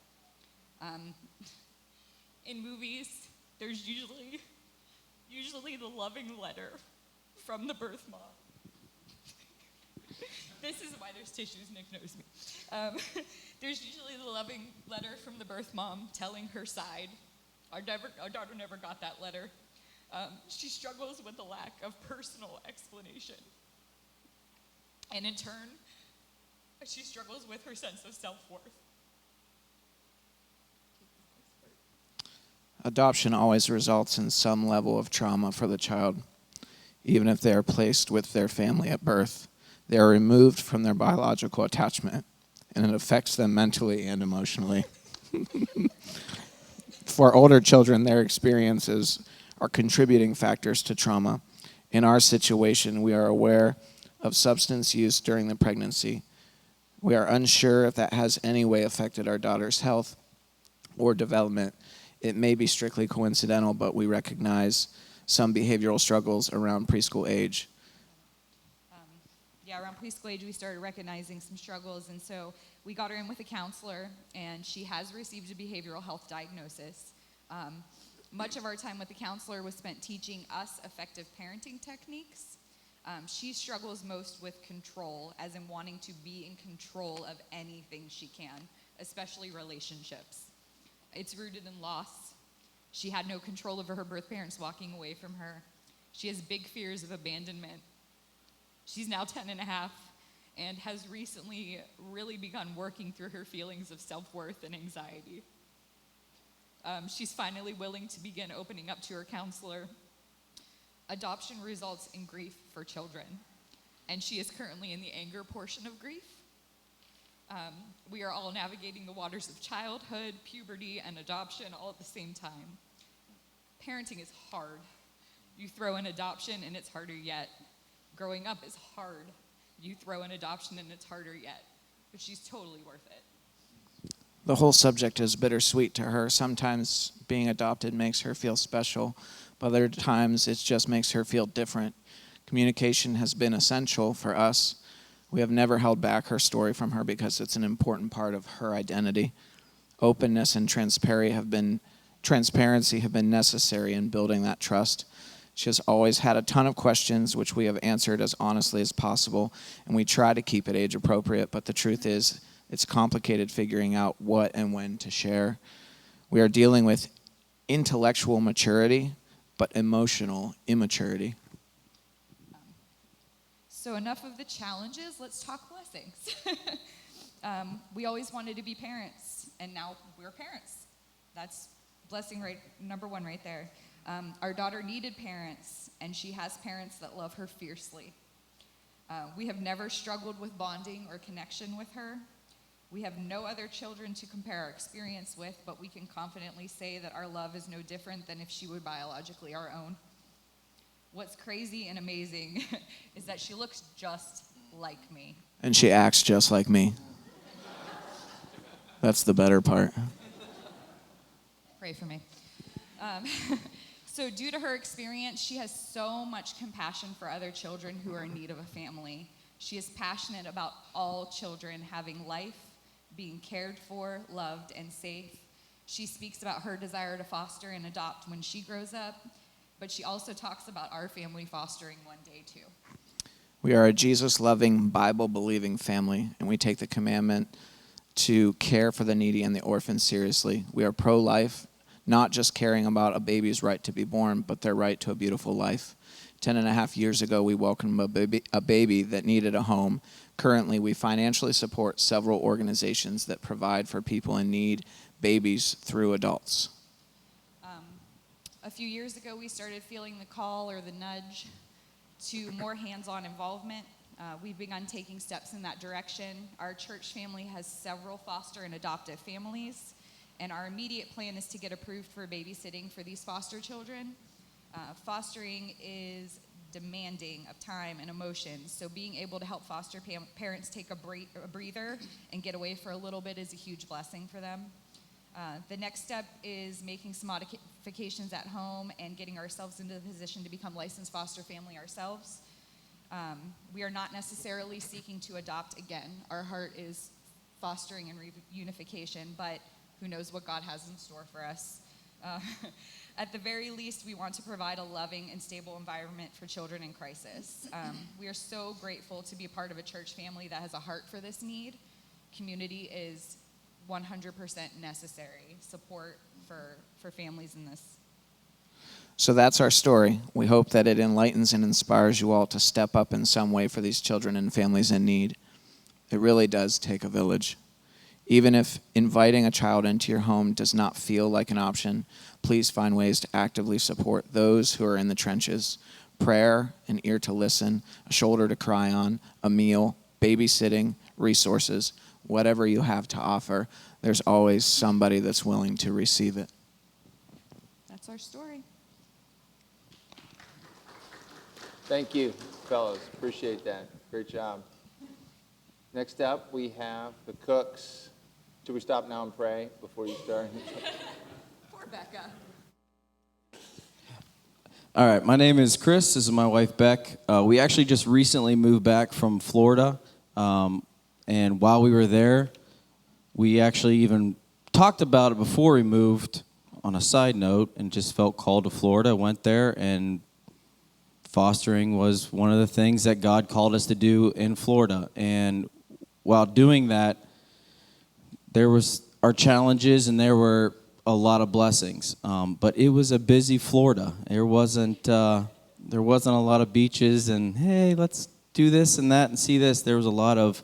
In movies, there's usually the loving letter from the birth mom. This is why there's tissues, Nick knows me. There's usually the loving letter from the birth mom telling her side. Our daughter never got that letter. She struggles with the lack of personal explanation. And in turn, she struggles with her sense of self-worth. Adoption always results in some level of trauma for the child. Even if they are placed with their family at birth, they are removed from their biological attachment, and it affects them mentally and emotionally. For older children, their experiences are contributing factors to trauma. In our situation, we are aware of substance use during the pregnancy. We are unsure if that has any way affected our daughter's health or development. It may be strictly coincidental, but we recognize some behavioral struggles around preschool age. Around preschool age, we started recognizing some struggles, and so we got her in with a counselor, and she has received a behavioral health diagnosis. Much of our time with the counselor was spent teaching us effective parenting techniques. She struggles most with control, as in wanting to be in control of anything she can, especially relationships. It's rooted in loss. She had no control over her birth parents walking away from her. She has big fears of abandonment. She's now 10 and a half and has recently really begun working through her feelings of self-worth and anxiety. She's finally willing to begin opening up to her counselor. Adoption results in grief for children, and she is currently in the anger portion of grief. We are all navigating the waters of childhood, puberty, and adoption all at the same time. Parenting is hard. You throw in adoption and it's harder yet. Growing up is hard. You throw in adoption and it's harder yet. But she's totally worth it. The whole subject is bittersweet to her. Sometimes being adopted makes her feel special, but other times it just makes her feel different. Communication has been essential for us. We have never held back her story from her because it's an important part of her identity. Openness and transparency have been necessary in building that trust. She has always had a ton of questions, which we have answered as honestly as possible, and we try to keep it age appropriate, but the truth is, it's complicated figuring out what and when to share. We are dealing with intellectual maturity, but emotional immaturity. So enough of the challenges, let's talk blessings. We always wanted to be parents, and now we're parents. That's blessing number one right there. Our daughter needed parents, and she has parents that love her fiercely. We have never struggled with bonding or connection with her. We have no other children to compare our experience with, but we can confidently say that our love is no different than if she were biologically our own. What's crazy and amazing is that she looks just like me. And she acts just like me. That's the better part. Pray for me. So due to her experience, she has so much compassion for other children who are in need of a family. She is passionate about all children having life, being cared for, loved, and safe. She speaks about her desire to foster and adopt when she grows up, but she also talks about our family fostering one day too. We are a Jesus-loving, Bible-believing family, and we take the commandment to care for the needy and the orphans seriously. We are pro-life, not just caring about a baby's right to be born, but their right to a beautiful life. 10.5 years ago, we welcomed a baby that needed a home. Currently, we financially support several organizations that provide for people in need, babies through adults. A few years ago, we started feeling the call or the nudge to more hands-on involvement. We've begun taking steps in that direction. Our church family has several foster and adoptive families, and our immediate plan is to get approved for babysitting for these foster children. Fostering is demanding of time and emotion, so being able to help foster parents take a breather and get away for a little bit is a huge blessing for them. The next step is making some modifications at home and getting ourselves into the position to become licensed foster family ourselves. We are not necessarily seeking to adopt again. Our heart is fostering and reunification, but who knows what God has in store for us. At the very least, we want to provide a loving and stable environment for children in crisis. We are so grateful to be a part of a church family that has a heart for this need. Community is 100% necessary support for families in this. So that's our story. We hope that it enlightens and inspires you all to step up in some way for these children and families in need. It really does take a village. Even if inviting a child into your home does not feel like an option, please find ways to actively support those who are in the trenches. Prayer, an ear to listen, a shoulder to cry on, a meal, babysitting, resources, whatever you have to offer, there's always somebody that's willing to receive it. That's our story. Thank you, fellows. Appreciate that. Great job. Next up, we have the cooks. Should we stop now and pray before you start? Poor Becca. All right, my name is Chris. This is my wife, Beck. We actually just recently moved back from Florida. And while we were there, we actually even talked about it before we moved on a side note and just felt called to Florida. Went there, and fostering was one of the things that God called us to do in Florida. And while doing that, there was our challenges and there were a lot of blessings. But it was a busy Florida. There wasn't a lot of beaches and, hey, let's do this and that and see this. There was a lot of,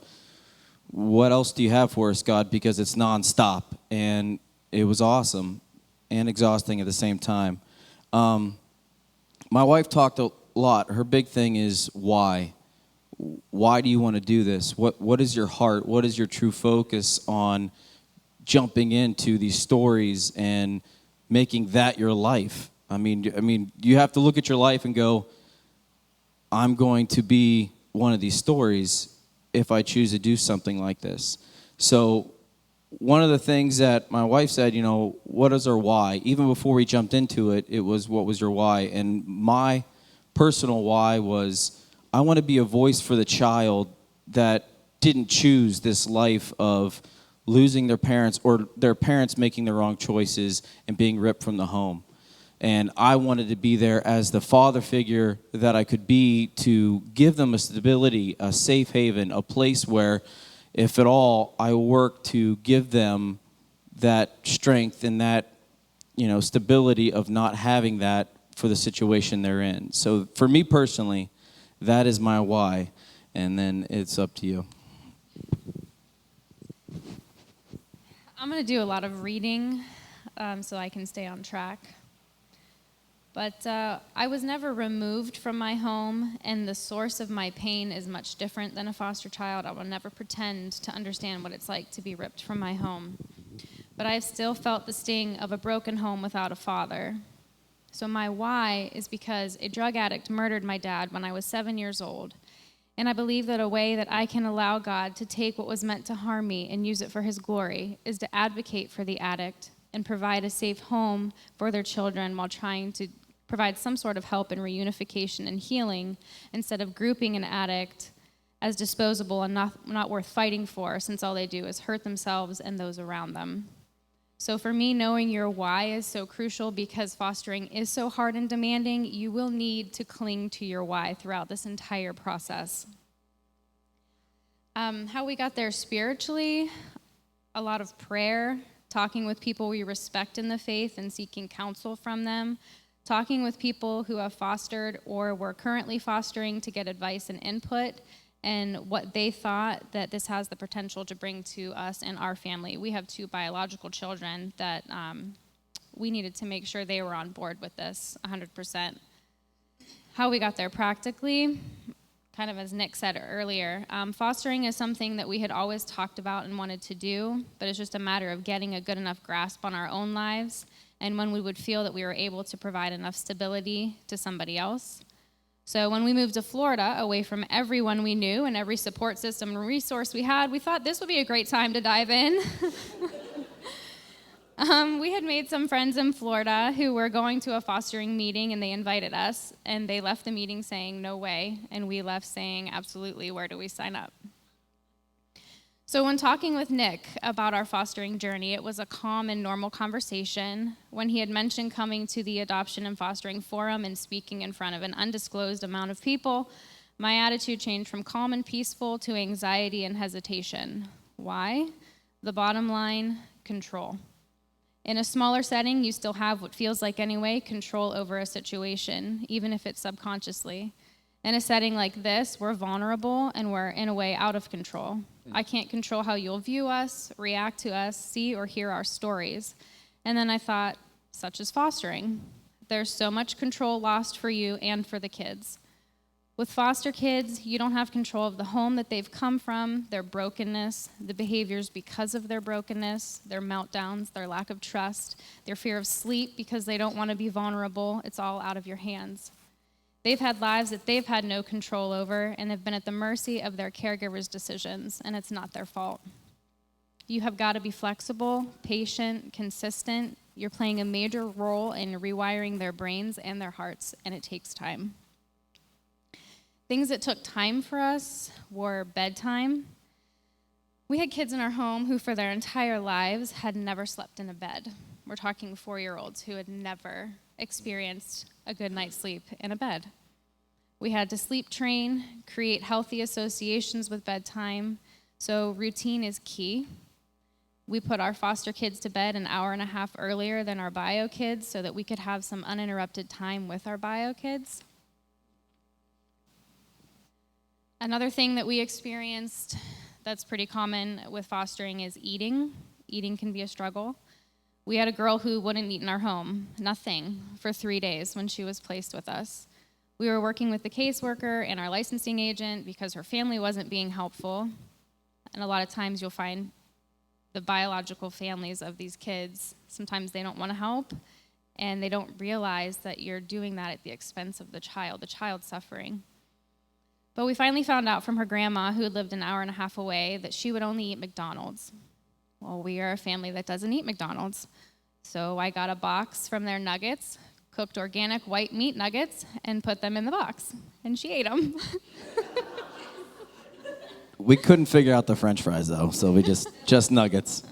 what else do you have for us, God? Because it's nonstop. And it was awesome and exhausting at the same time. My wife talked a lot. Her big thing is why. Why do you want to do this? What is your heart? What is your true focus on jumping into these stories and making that your life? I mean, you have to look at your life and go, I'm going to be one of these stories if I choose to do something like this. So one of the things that my wife said, what is our why? Even before we jumped into it, it was, what was your why? And my personal why was, I want to be a voice for the child that didn't choose this life of losing their parents or their parents making the wrong choices and being ripped from the home. And I wanted to be there as the father figure that I could be to give them a stability, a safe haven, a place where, if at all, I work to give them that strength and that, stability of not having that for the situation they're in. So for me personally, that is my why, and then it's up to you. I'm going to do a lot of reading so I can stay on track. But I was never removed from my home, and the source of my pain is much different than a foster child. I will never pretend to understand what it's like to be ripped from my home. But I've still felt the sting of a broken home without a father. So my why is because a drug addict murdered my dad when I was 7 years old. And I believe that a way that I can allow God to take what was meant to harm me and use it for his glory is to advocate for the addict and provide a safe home for their children while trying to provide some sort of help in reunification and healing, instead of grouping an addict as disposable and not worth fighting for, since all they do is hurt themselves and those around them. So for me, knowing your why is so crucial, because fostering is so hard and demanding. You will need to cling to your why throughout this entire process. How we got there spiritually, a lot of prayer, talking with people we respect in the faith and seeking counsel from them, talking with people who have fostered or were currently fostering to get advice and input, and what they thought that this has the potential to bring to us and our family. We have 2 biological children that we needed to make sure they were on board with this 100%. How we got there practically, kind of as Nick said earlier, fostering is something that we had always talked about and wanted to do, but it's just a matter of getting a good enough grasp on our own lives and when we would feel that we were able to provide enough stability to somebody else. So when we moved to Florida, away from everyone we knew and every support system and resource we had, we thought this would be a great time to dive in. We had made some friends in Florida who were going to a fostering meeting, and they invited us, and they left the meeting saying, no way, and we left saying, absolutely, where do we sign up? So when talking with Nick about our fostering journey, it was a calm and normal conversation. When he had mentioned coming to the Adoption and Fostering Forum and speaking in front of an undisclosed amount of people, my attitude changed from calm and peaceful to anxiety and hesitation. Why? The bottom line, control. In a smaller setting, you still have what feels like anyway, control over a situation, even if it's subconsciously. In a setting like this, we're vulnerable and we're in a way out of control. I can't control how you'll view us, react to us, see or hear our stories. And then I thought, such as fostering. There's so much control lost for you and for the kids. With foster kids, you don't have control of the home that they've come from, their brokenness, the behaviors because of their brokenness, their meltdowns, their lack of trust, their fear of sleep because they don't want to be vulnerable. It's all out of your hands. They've had lives that they've had no control over and have been at the mercy of their caregivers' decisions, and it's not their fault. You have got to be flexible, patient, consistent. You're playing a major role in rewiring their brains and their hearts, and it takes time. Things that took time for us were bedtime. We had kids in our home who for their entire lives had never slept in a bed. We're talking 4-year-olds who had never experienced a good night's sleep in a bed. We had to sleep train, create healthy associations with bedtime, so routine is key. We put our foster kids to bed an hour and a half earlier than our bio kids so that we could have some uninterrupted time with our bio kids. Another thing that we experienced that's pretty common with fostering is eating. Eating can be a struggle. We had a girl who wouldn't eat in our home, nothing, for 3 days when she was placed with us. We were working with the caseworker and our licensing agent because her family wasn't being helpful. And a lot of times you'll find the biological families of these kids, sometimes they don't want to help, and they don't realize that you're doing that at the expense of the child suffering. But we finally found out from her grandma, who lived an hour and a half away, that she would only eat McDonald's. Well, we are a family that doesn't eat McDonald's. So I got a box from their nuggets, cooked organic white meat nuggets, and put them in the box. And she ate them. We couldn't figure out the French fries, though, so we just nuggets.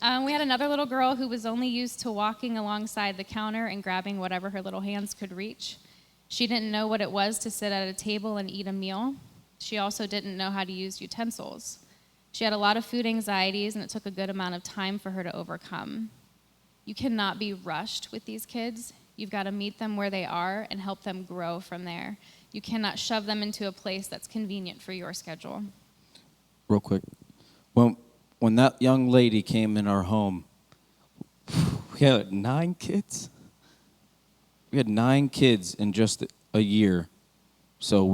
We had another little girl who was only used to walking alongside the counter and grabbing whatever her little hands could reach. She didn't know what it was to sit at a table and eat a meal. She also didn't know how to use utensils. She had a lot of food anxieties, and it took a good amount of time for her to overcome. You cannot be rushed with these kids. You've got to meet them where they are and help them grow from there. You cannot shove them into a place that's convenient for your schedule. Real quick. When that young lady came in our home, we had 9 kids. We had 9 kids in just a year. So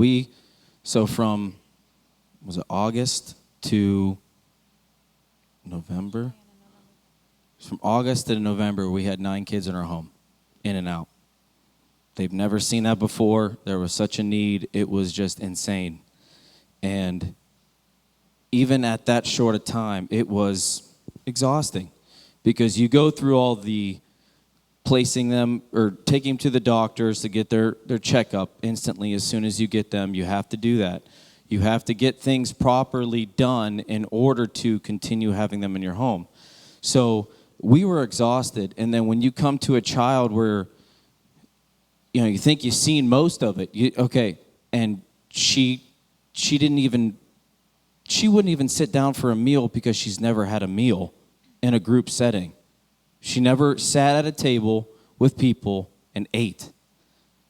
from, was it August to November? From August to November, we had 9 kids in our home, in and out. They've never seen that before. There was such a need. It was just insane. And even at that short a time, it was exhausting because you go through all the placing them or taking them to the doctors to get their checkup instantly as soon as you get them. You have to do that. You have to get things properly done in order to continue having them in your home. So we were exhausted. And then when you come to a child where, you think you've seen most of it, and she didn't even she wouldn't even sit down for a meal because she's never had a meal in a group setting. She never sat at a table with people and ate.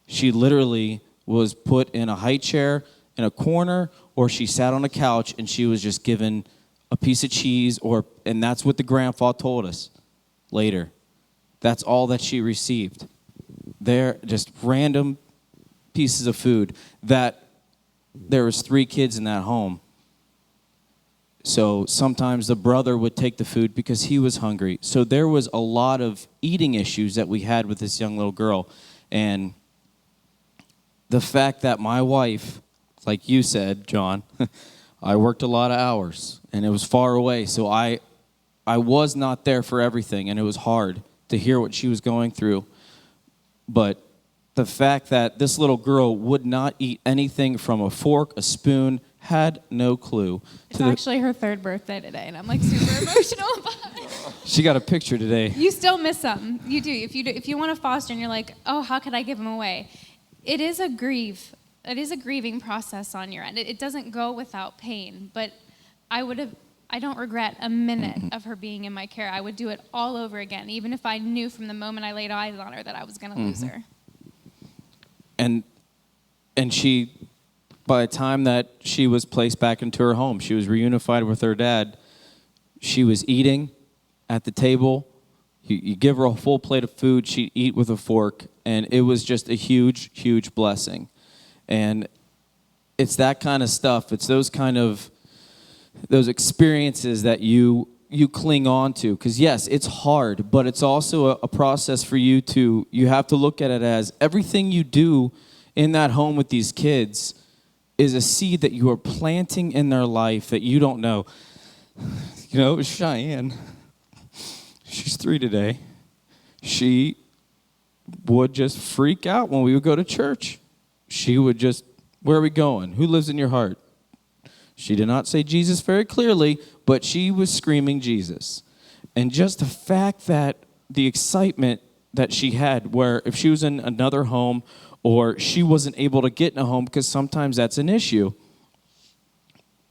She literally was put in a high chair in a corner, or she sat on a couch and she was just given a piece of cheese, and that's what the grandpa told us later. That's all that she received. They're just random pieces of food. That there was 3 kids in that home. So sometimes the brother would take the food because he was hungry. So there was a lot of eating issues that we had with this young little girl. And the fact that my wife, like you said, John, I worked a lot of hours and it was far away. So I was not there for everything, and it was hard to hear what she was going through. But the fact that this little girl would not eat anything from a fork, a spoon, had no clue. It's actually her 3rd birthday today, and I'm like super emotional about it. She got a picture today. You still miss something. You do. If you want to foster and you're like, oh, how could I give them away? It is a grieving process on your end. It doesn't go without pain, but I don't regret a minute of her being in my care. I would do it all over again, even if I knew from the moment I laid eyes on her that I was going to lose her. And she, by the time that she was placed back into her home, she was reunified with her dad. She was eating at the table. You give her a full plate of food, she'd eat with a fork, and it was just a huge, huge blessing. And it's that kind of stuff. It's those experiences that you cling on to. Because yes, it's hard, but it's also a process for you have to look at it as everything you do in that home with these kids is a seed that you are planting in their life that you don't know. You know, Cheyenne, she's 3 today. She would just freak out when we would go to church. She would just, where are we going? Who lives in your heart? She did not say Jesus very clearly, but she was screaming Jesus. And just the fact that the excitement that she had, where if she was in another home or she wasn't able to get in a home, because sometimes that's an issue,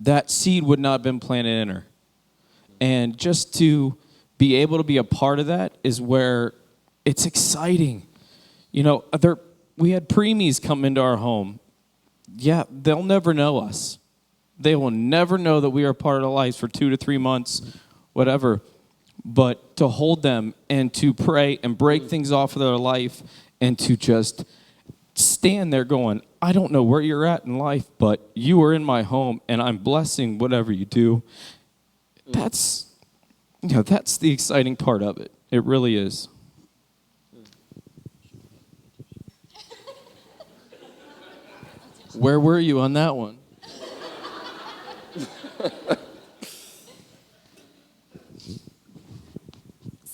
that seed would not have been planted in her. And just to be able to be a part of that is where it's exciting. You know, we had preemies come into our home. Yeah, they'll never know us. They will never know that we are part of their lives for 2 to 3 months, whatever. But to hold them and to pray and break things off of their life and to just stand there going, I don't know where you're at in life, but you are in my home and I'm blessing whatever you do. That's the exciting part of it. It really is. Where were you on that one?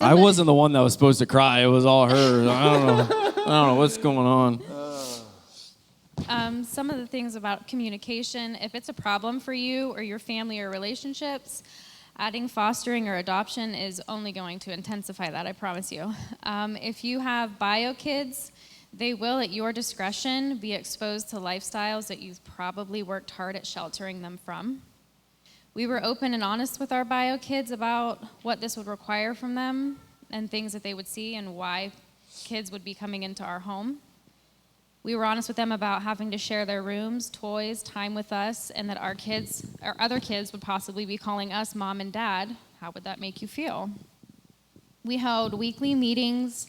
I wasn't the one that was supposed to cry. It was all her. I don't know what's going on. Some of the things about communication, if it's a problem for you or your family or relationships, adding fostering or adoption is only going to intensify that, I promise you. If you have bio kids, they will, at your discretion, be exposed to lifestyles that you've probably worked hard at sheltering them from. We were open and honest with our bio kids about what this would require from them and things that they would see and why kids would be coming into our home. We were honest with them about having to share their rooms, toys, time with us, and that our kids, or other kids, would possibly be calling us mom and dad. How would that make you feel? We held weekly meetings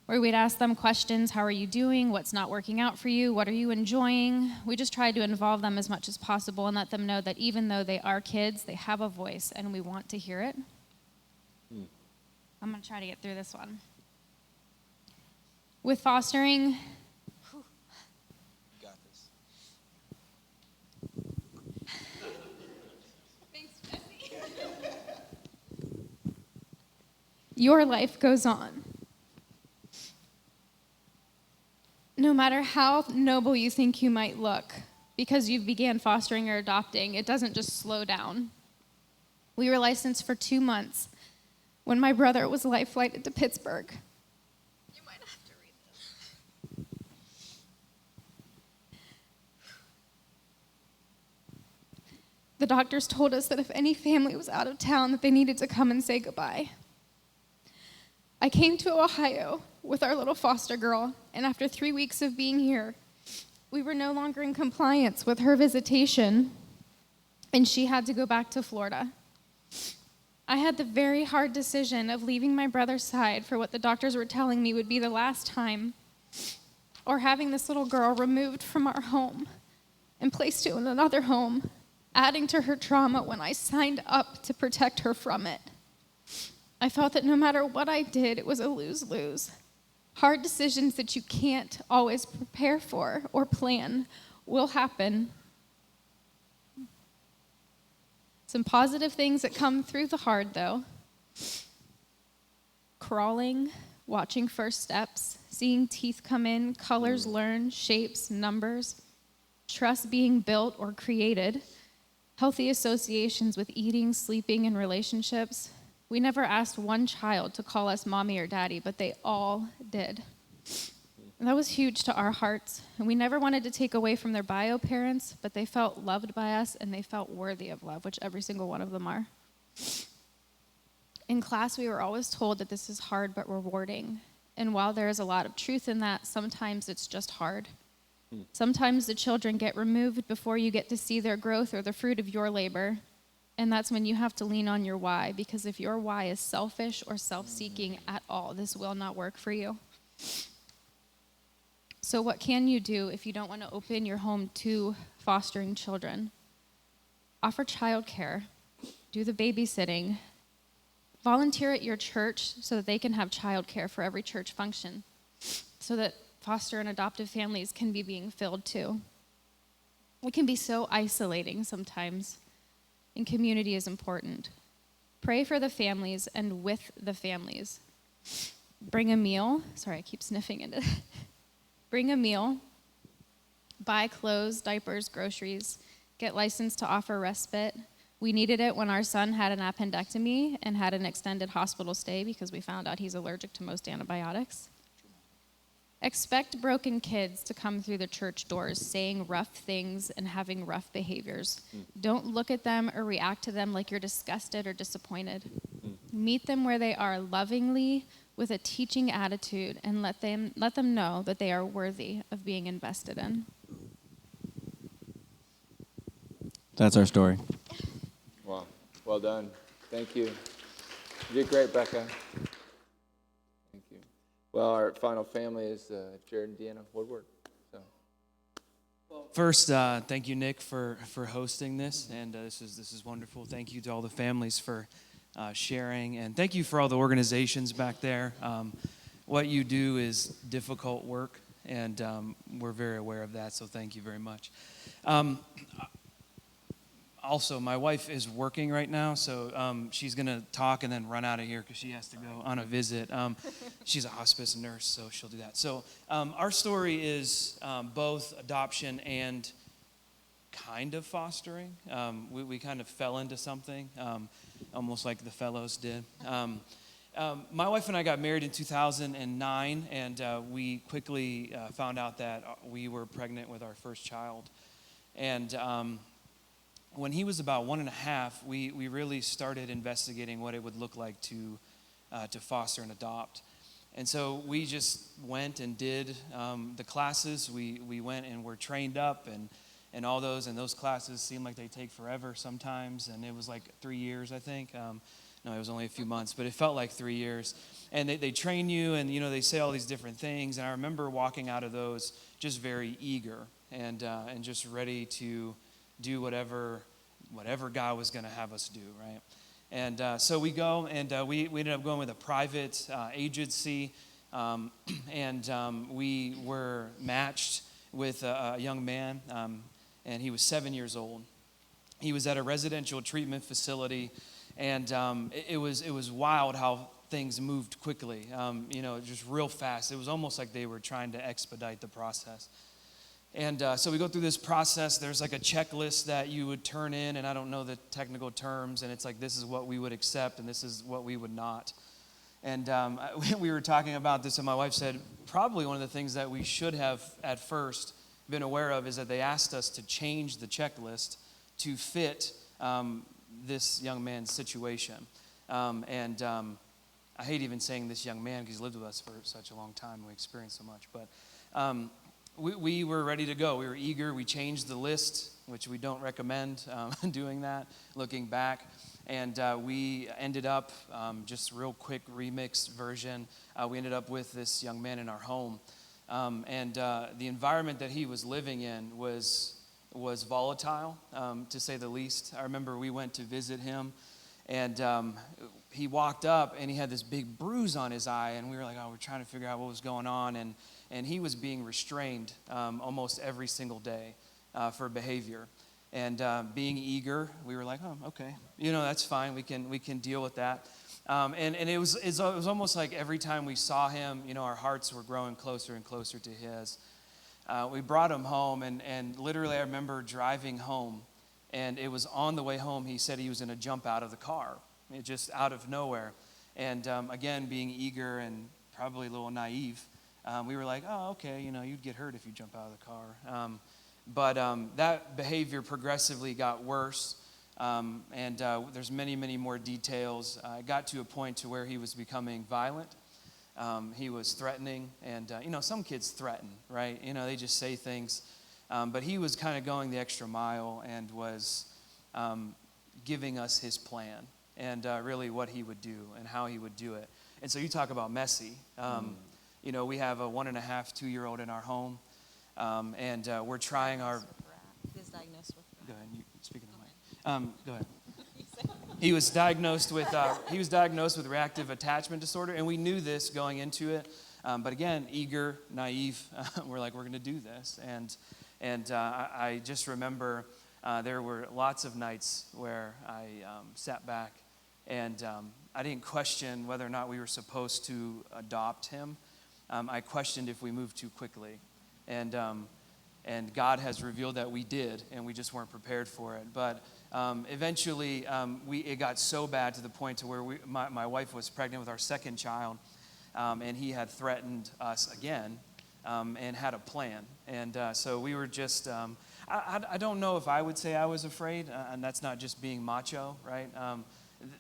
where we'd ask them questions. How are you doing? What's not working out for you? What are you enjoying? We just tried to involve them as much as possible and let them know that even though they are kids, they have a voice and we want to hear it. I'm going to try to get through this one. With fostering, your life goes on. No matter how noble you think you might look, because you began fostering or adopting, it doesn't just slow down. We were licensed for 2 months when my brother was life flighted to Pittsburgh. You might have to read this. The doctors told us that if any family was out of town, that they needed to come and say goodbye. I came to Ohio with our little foster girl, and after 3 weeks of being here, we were no longer in compliance with her visitation, and she had to go back to Florida. I had the very hard decision of leaving my brother's side for what the doctors were telling me would be the last time, or having this little girl removed from our home and placed in another home, adding to her trauma when I signed up to protect her from it. I felt that no matter what I did, it was a lose-lose. Hard decisions that you can't always prepare for or plan will happen. Some positive things that come through the hard, though. Crawling, watching first steps, seeing teeth come in, colors learn, shapes, numbers, trust being built or created, healthy associations with eating, sleeping, and relationships. We never asked one child to call us mommy or daddy, but they all did. And that was huge to our hearts. And we never wanted to take away from their bio parents, but they felt loved by us and they felt worthy of love, which every single one of them are. In class, we were always told that this is hard but rewarding. And while there is a lot of truth in that, sometimes it's just hard. Sometimes the children get removed before you get to see their growth or the fruit of your labor. And that's when you have to lean on your why, because if your why is selfish or self-seeking at all, this will not work for you. So what can you do if you don't want to open your home to fostering children? Offer childcare, do the babysitting, volunteer at your church so that they can have childcare for every church function, so that foster and adoptive families can be being filled too. It can be so isolating sometimes, and community is important. Pray for the families and with the families. Bring a meal. Sorry, I keep sniffing into it. Bring a meal. Buy clothes, diapers, groceries. Get licensed to offer respite. We needed it when our son had an appendectomy and had an extended hospital stay because we found out he's allergic to most antibiotics. Expect broken kids to come through the church doors saying rough things and having rough behaviors. Don't look at them or react to them like you're disgusted or disappointed. Meet them where they are lovingly with a teaching attitude and let them know that they are worthy of being invested in. That's our story. Wow. Well done. Thank you. You did great, Becca. Thank you. Well, our final family is Jared and Deanna Woodward. So. First, thank you, Nick, for hosting this, and this is wonderful. Thank you to all the families for sharing, and thank you for all the organizations back there. What you do is difficult work, and we're very aware of that, so thank you very much. Also, my wife is working right now, so she's going to talk and then run out of here because she has to go on a visit. She's a hospice nurse, so she'll do that. So our story is both adoption and kind of fostering. We kind of fell into something, almost like the fellows did. My wife and I got married in 2009, and we quickly found out that we were pregnant with our first child. And when he was about 1.5, we really started investigating what it would look like to foster and adopt. And so we just went and did the classes. We went and were trained up and all those. And those classes seem like they take forever sometimes. And it was like 3 years, I think. No, it was only a few months, but it felt like 3 years. And they train you, and they say all these different things. And I remember walking out of those just very eager and just ready to do whatever God was going to have us do, right? And so we go, and we ended up going with a private agency, and we were matched with a young man, and he was 7 years old. He was at a residential treatment facility, and it was wild how things moved quickly, just real fast. It was almost like they were trying to expedite the process. And so we go through this process. There's like a checklist that you would turn in, and I don't know the technical terms, and it's like this is what we would accept and this is what we would not. And we were talking about this, and my wife said probably one of the things that we should have at first been aware of is that they asked us to change the checklist to fit this young man's situation. I hate even saying this young man because he's lived with us for such a long time and we experienced so much. But we were ready to go. We were eager. We changed the list, which we don't recommend doing that, looking back. And we ended up, just real quick remixed version, we ended up with this young man in our home. The environment that he was living in was volatile, to say the least. I remember we went to visit him, and he walked up, and he had this big bruise on his eye, and we were like, oh, we're trying to figure out what was going on, and he was being restrained almost every single day for behavior. And being eager, we were like, oh, okay, that's fine. We can deal with that. And it was almost like every time we saw him, our hearts were growing closer and closer to his. We brought him home, and literally I remember driving home, and it was on the way home he said he was going to jump out of the car, just out of nowhere. And again, being eager and probably a little naive, we were like, oh, okay, you'd get hurt if you jump out of the car. But that behavior progressively got worse, and there's many, many more details. It got to a point to where he was becoming violent. He was threatening, and some kids threaten, right? They just say things. But he was kind of going the extra mile and was giving us his plan and really what he would do and how he would do it. And so you talk about messy. We have a 1.5, 2-year-old in our home. And we're trying our. He was diagnosed with. Go ahead. You speaking of Mike. Go ahead. He was diagnosed with reactive attachment disorder, and we knew this going into it. But again, eager, naive. We're like, we're going to do this, and I just remember there were lots of nights where I sat back, and I didn't question whether or not we were supposed to adopt him. I questioned if we moved too quickly. And God has revealed that we did, and we just weren't prepared for it. But eventually, it got so bad to the point to where my wife was pregnant with our second child, and he had threatened us again, and had a plan. And so we were just, I don't know if I would say I was afraid, and that's not just being macho, right?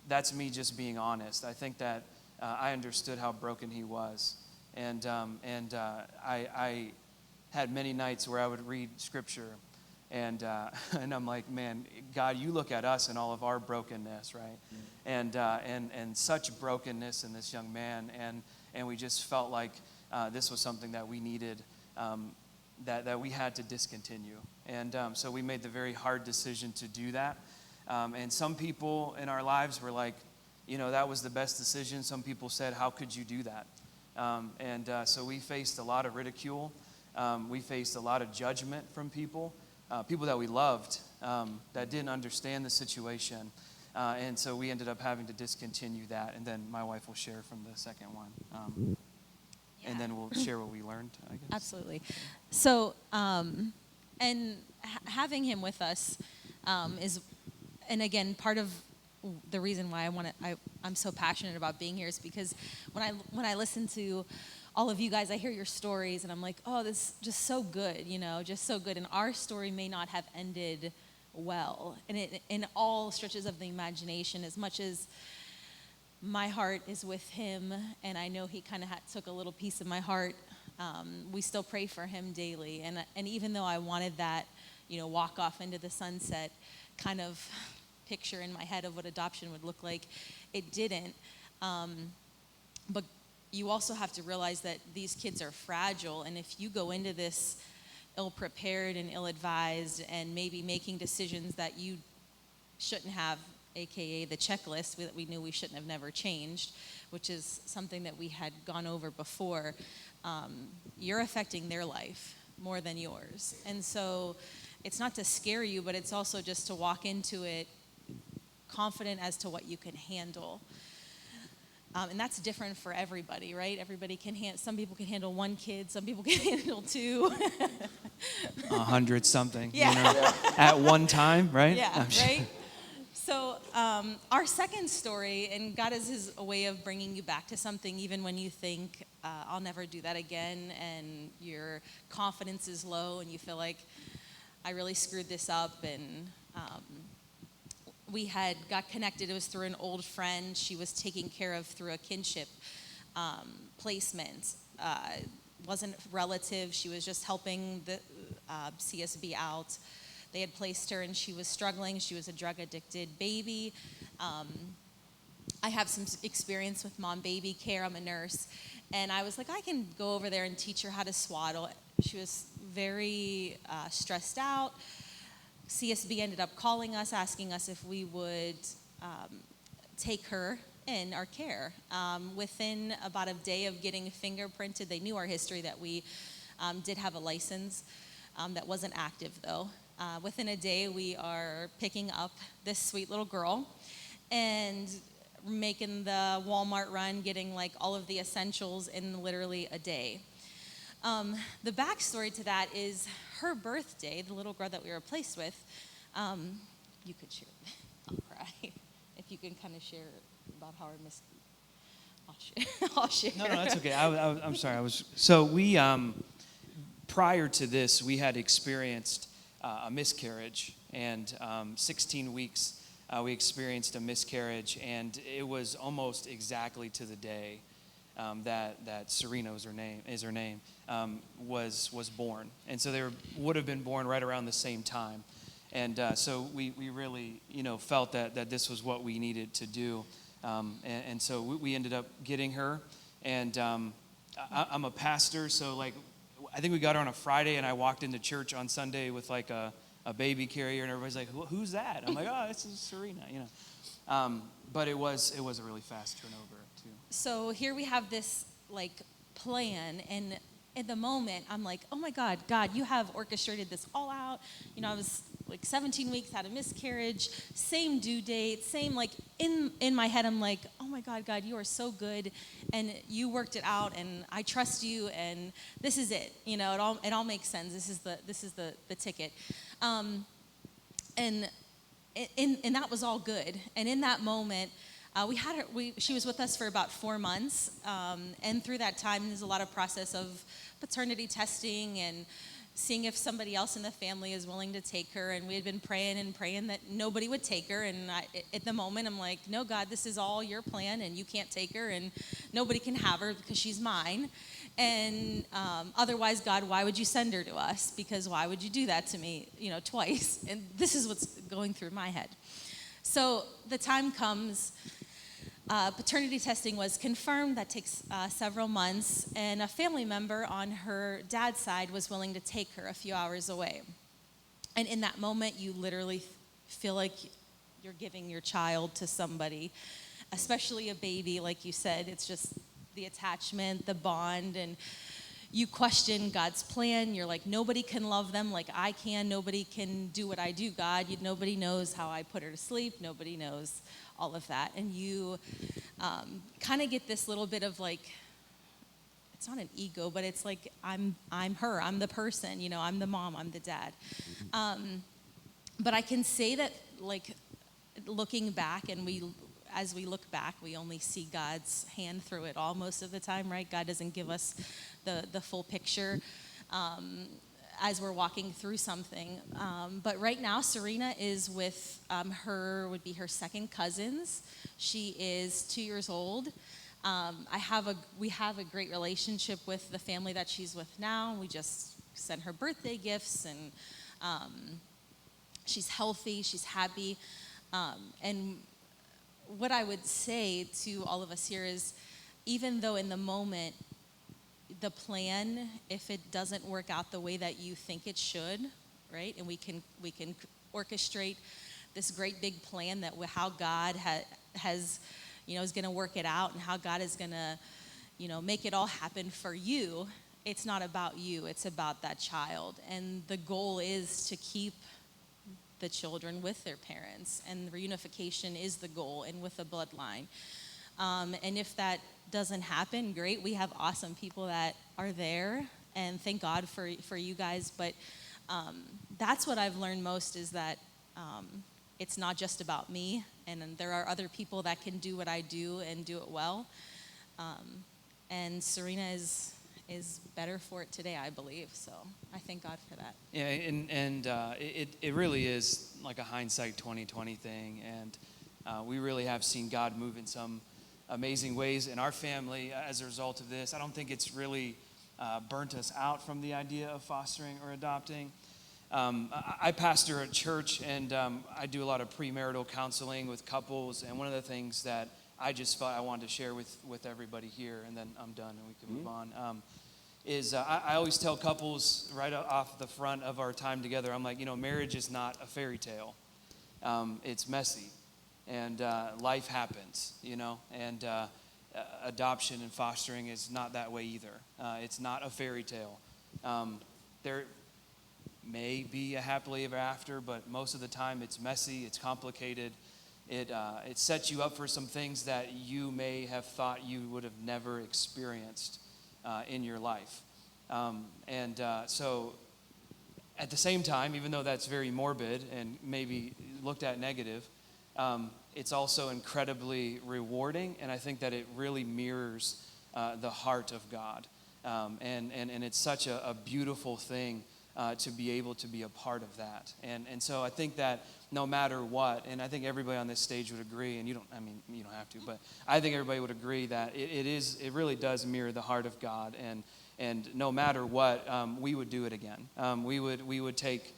That's me just being honest. I think that I understood how broken he was. And I had many nights where I would read scripture, and I'm like, man, God, you look at us and all of our brokenness, right? And such brokenness in this young man, and we just felt like this was something that we needed, that we had to discontinue. And so we made the very hard decision to do that. And some people in our lives were like, that was the best decision. Some people said, how could you do that? So we faced a lot of ridicule. We faced a lot of judgment from people that we loved, that didn't understand the situation. And so we ended up having to discontinue that. And then my wife will share from the second one. And then we'll share what we learned, I guess. Absolutely. So, having him with us is, and again, part of the reason why I'm so passionate about being here is because when I listen to all of you guys, I hear your stories, and I'm like, oh, this is just so good, just so good. And our story may not have ended well, and in all stretches of the imagination, as much as my heart is with him, and I know he kind of took a little piece of my heart, we still pray for him daily. And even though I wanted that, walk off into the sunset kind of picture in my head of what adoption would look like, it didn't. But you also have to realize that these kids are fragile, and if you go into this ill-prepared and ill-advised and maybe making decisions that you shouldn't have, aka the checklist that we knew we shouldn't have never changed, which is something that we had gone over before, you're affecting their life more than yours. And so it's not to scare you, but it's also just to walk into it confident as to what you can handle. And that's different for everybody, right? Everybody some people can handle one kid, some people can handle two. 100 something, yeah. At one time, right? Yeah, right? So our second story, and God is a way of bringing you back to something even when you think, I'll never do that again, and your confidence is low, and you feel like, I really screwed this up, and we had got connected. It was through an old friend she was taking care of through a kinship placement. Wasn't relative. She was just helping the CSB out. They had placed her and she was struggling. She was a drug addicted baby. I have some experience with mom-baby care. I'm a nurse. And I was like, I can go over there and teach her how to swaddle. She was very stressed out. CSB ended up calling us, asking us if we would take her in our care. Within about a day of getting fingerprinted, they knew our history, that we did have a license that wasn't active though. Within a day, we are picking up this sweet little girl and making the Walmart run, getting like all of the essentials in literally a day. The backstory to that is her birthday, the little girl that we were placed with. You could share. I'll cry. If you can kind of share about how our miss. I'll share. No, that's okay. I'm sorry. So we, prior to this, we had experienced a miscarriage, and 16 weeks we experienced a miscarriage, and it was almost exactly to the day that Serena was her name, was born, and so they would have been born right around the same time, and so we really felt that this was what we needed to do, and so we ended up getting her, and I'm a pastor, so like I think we got her on a Friday, and I walked into church on Sunday with like a baby carrier, and everybody's like, "Who's that?" I'm like, "Oh, this is Serena," But it was a really fast turnover too. So here we have this like plan, and in the moment I'm like, oh my God, you have orchestrated this all out. I was like 17 weeks, had a miscarriage, same due date, same like in my head I'm like, oh my God, you are so good, and you worked it out, and I trust you, and this is it. It all makes sense. This is the ticket, and that was all good. And in that moment, we had her. She was with us for about 4 months, and through that time, there's a lot of process of paternity testing and seeing if somebody else in the family is willing to take her. And we had been praying that nobody would take her. And at the moment, I'm like, no, God, this is all your plan, and you can't take her, and nobody can have her because she's mine. And otherwise, God, why would you send her to us? Because why would you do that to me, twice? And this is what's going through my head. So the time comes. Paternity testing was confirmed. That takes several months. And a family member on her dad's side was willing to take her a few hours away. And in that moment, you literally feel like you're giving your child to somebody, especially a baby, like you said. It's just the attachment, the bond, and you question God's plan. You're like, nobody can love them like I can. Nobody can do what I do, God. Nobody knows how I put her to sleep. Nobody knows all of that. And you kind of get this little bit of like, it's not an ego, but it's like, I'm her. I'm the person. I'm the mom. I'm the dad. But I can say that, like, looking back, and as we look back, we only see God's hand through it all most of the time, right? God doesn't give us the full picture as we're walking through something. But right now, Serena is with would be her second cousins. She is 2 years old. We have a great relationship with the family that she's with now. We just sent her birthday gifts, and she's healthy, she's happy. And what I would say to all of us here is, even though in the moment, the plan, if it doesn't work out the way that you think it should, right? And we can orchestrate this great big plan that how God has, is going to work it out, and how God is going to, make it all happen for you. It's not about you. It's about that child. And the goal is to keep the children with their parents, and reunification is the goal, and with a bloodline. And if that doesn't happen, great. We have awesome people that are there, and thank God for you guys. But that's what I've learned most, is that it's not just about me, and there are other people that can do what I do and do it well. And Serena is is better for it today, I believe. So I thank God for that. Yeah, and it really is like a hindsight 2020 thing, and we really have seen God move in some amazing ways in our family as a result of this. I don't think it's really burnt us out from the idea of fostering or adopting. I pastor a church, and I do a lot of premarital counseling with couples, and one of the things that I just thought I wanted to share with everybody here, and then I'm done and we can move on, is I always tell couples right off the front of our time together, I'm like, marriage is not a fairy tale. It's messy, and life happens, and adoption and fostering is not that way either. It's not a fairy tale. There may be a happily ever after, but most of the time it's messy, it's complicated. It sets you up for some things that you may have thought you would have never experienced in your life. So at the same time, even though that's very morbid and maybe looked at negative, it's also incredibly rewarding, and I think that it really mirrors the heart of God. And it's such a beautiful thing to be able to be a part of that. And so I think that no matter what, and I think everybody on this stage would agree, and you don't have to, but I think everybody would agree that it really does mirror the heart of God, and no matter what, we would do it again. We would take,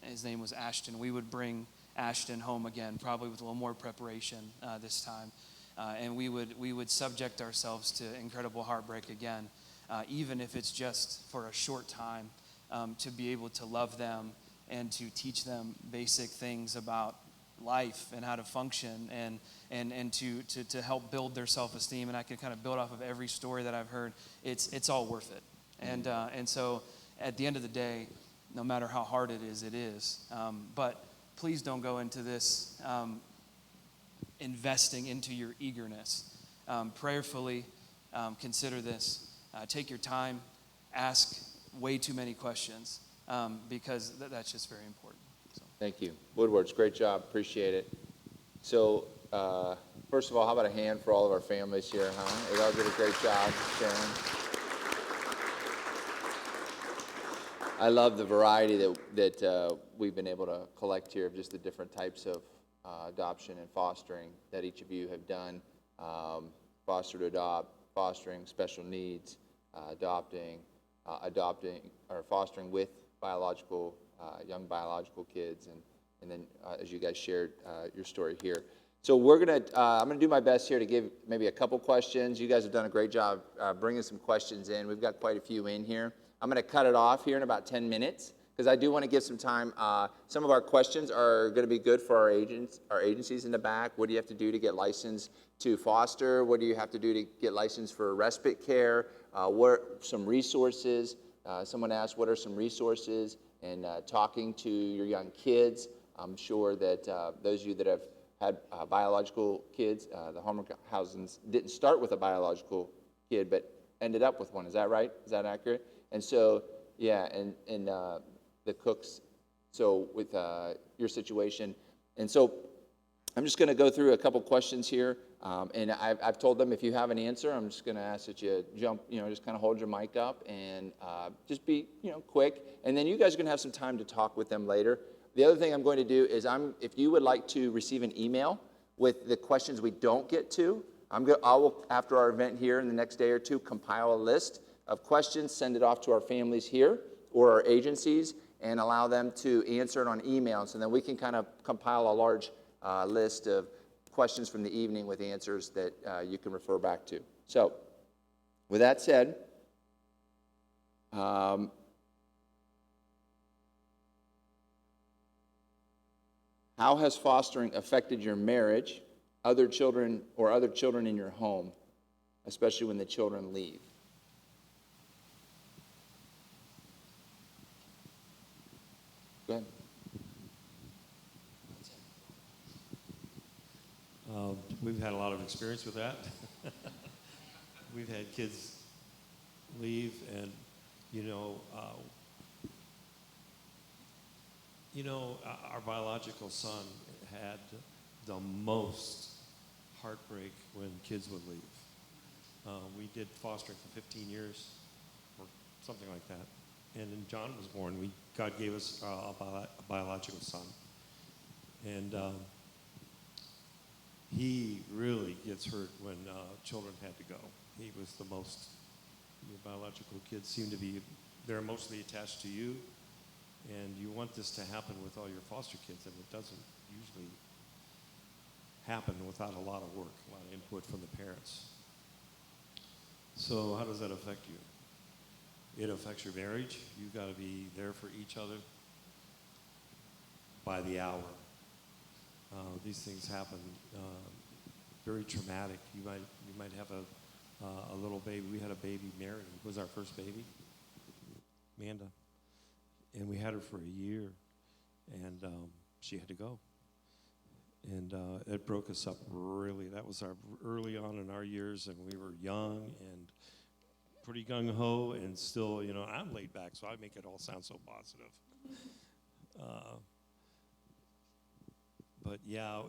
his name was Ashton, we would bring Ashton home again, probably with a little more preparation this time. And we would subject ourselves to incredible heartbreak again, even if it's just for a short time, to be able to love them and to teach them basic things about life and how to function, and to help build their self-esteem. And I can kind of build off of every story that I've heard. It's all worth it. And so at the end of the day, no matter how hard it is. But please don't go into this investing into your eagerness. Prayerfully consider this. Take your time. Ask way too many questions, because that's just very important. So. Thank you. Woodwards, great job. Appreciate it. So, first of all, how about a hand for all of our families here, huh? They all did a great job sharing. I love the variety that we've been able to collect here of just the different types of adoption and fostering that each of you have done. Foster to adopt, fostering special needs, adopting or fostering with biological, young biological kids, and then as you guys shared your story here. So I'm gonna do my best here to give maybe a couple questions. You guys have done a great job bringing some questions in. We've got quite a few in here. I'm gonna cut it off here in about 10 minutes because I do want to give some time. Some of our questions are going to be good for our agencies in the back. What do you have to do to get licensed to foster? What do you have to do to get licensed for respite care? What are some resources? Someone asked, what are some resources? And talking to your young kids. I'm sure that those of you that have had biological kids, the Homer Housens didn't start with a biological kid, but ended up with one. Is that right? Is that accurate? And so, yeah, and the Cooks, so with your situation. And so I'm just going to go through a couple questions here. And I've told them if you have an answer, I'm just going to ask that you jump, just kind of hold your mic up and just be, quick. And then you guys are going to have some time to talk with them later. The other thing I'm going to do is if you would like to receive an email with the questions we don't get to, I will, after our event here in the next day or two, compile a list of questions, send it off to our families here or our agencies, and allow them to answer it on email. So then we can kind of compile a large list of questions from the evening with answers that you can refer back to. So, with that said, how has fostering affected your marriage, other children in your home, especially when the children leave? Go ahead. We've had a lot of experience with that. We've had kids leave, and our biological son had the most heartbreak when kids would leave. We did fostering for 15 years, or something like that. And then John was born. God gave us a biological son. And he really gets hurt when children had to go. He was the most, your biological kids seem to be, they're emotionally attached to you. And you want this to happen with all your foster kids, and it doesn't usually happen without a lot of work, a lot of input from the parents. So how does that affect you? It affects your marriage. You've got to be there for each other by the hour. These things happen, very traumatic. You might have a little baby. We had a baby, Mary, was our first baby, Amanda. And we had her for a year, and she had to go. And it broke us up really. That was our early on in our years, and we were young and pretty gung-ho, and still, I'm laid back, so I make it all sound so positive. But yeah,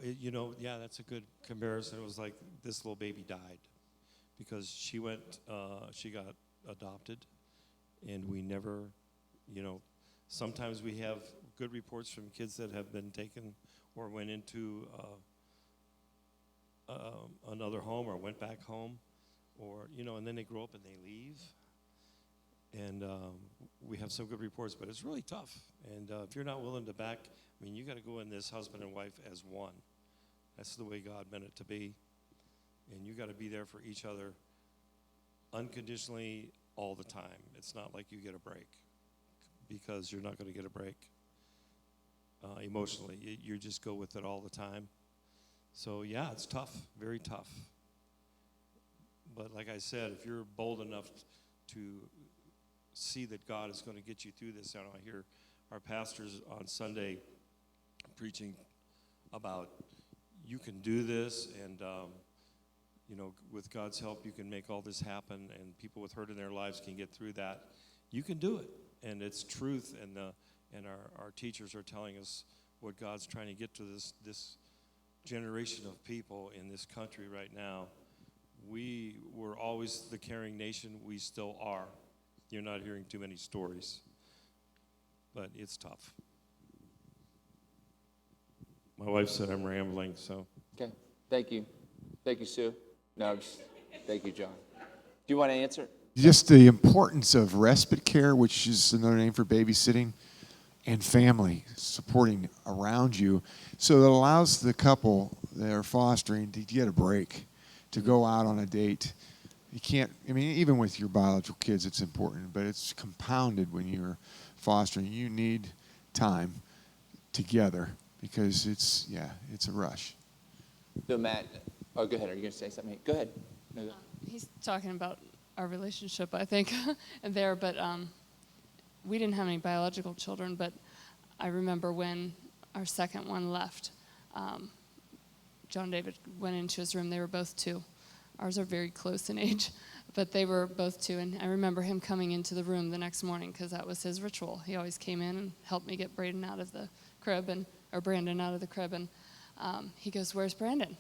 that's a good comparison. It was like this little baby died because she got adopted, and we never, sometimes we have good reports from kids that have been taken or went into another home or went back home, or, and then they grow up and they leave. And we have some good reports, but it's really tough. And if you're not willing to back, you got to go in this husband and wife as one. That's the way God meant it to be. And you got to be there for each other unconditionally all the time. It's not like you get a break, because you're not going to get a break emotionally. You just go with it all the time. So yeah, it's tough, very tough. But like I said, if you're bold enough to see that God is going to get you through this, I hear our pastors on Sunday preaching about you can do this, and with God's help you can make all this happen, and people with hurt in their lives can get through that. You can do it, and it's truth, and our teachers are telling us what God's trying to get to this generation of people in this country right now. We were always the caring nation. We still are. You're not hearing too many stories, but it's tough. My wife said I'm rambling, so. Okay, thank you. Thank you, Sue. No, thank you, John. Do you want to answer? Just the importance of respite care, which is another name for babysitting, and family supporting around you. So it allows the couple that are fostering to get a break, to go out on a date. You can't, even with your biological kids, it's important, but it's compounded when you're fostering. You need time together because it's a rush. So Matt, go ahead. Are you going to say something? Go ahead. No, go. He's talking about our relationship, I think, there, but we didn't have any biological children, but I remember when our second one left, John David went into his room. They were both 2. Ours are very close in age, but they were both 2, and I remember him coming into the room the next morning because that was his ritual. He always came in and helped me get Brandon out of the crib, and he goes, "Where's Brandon?"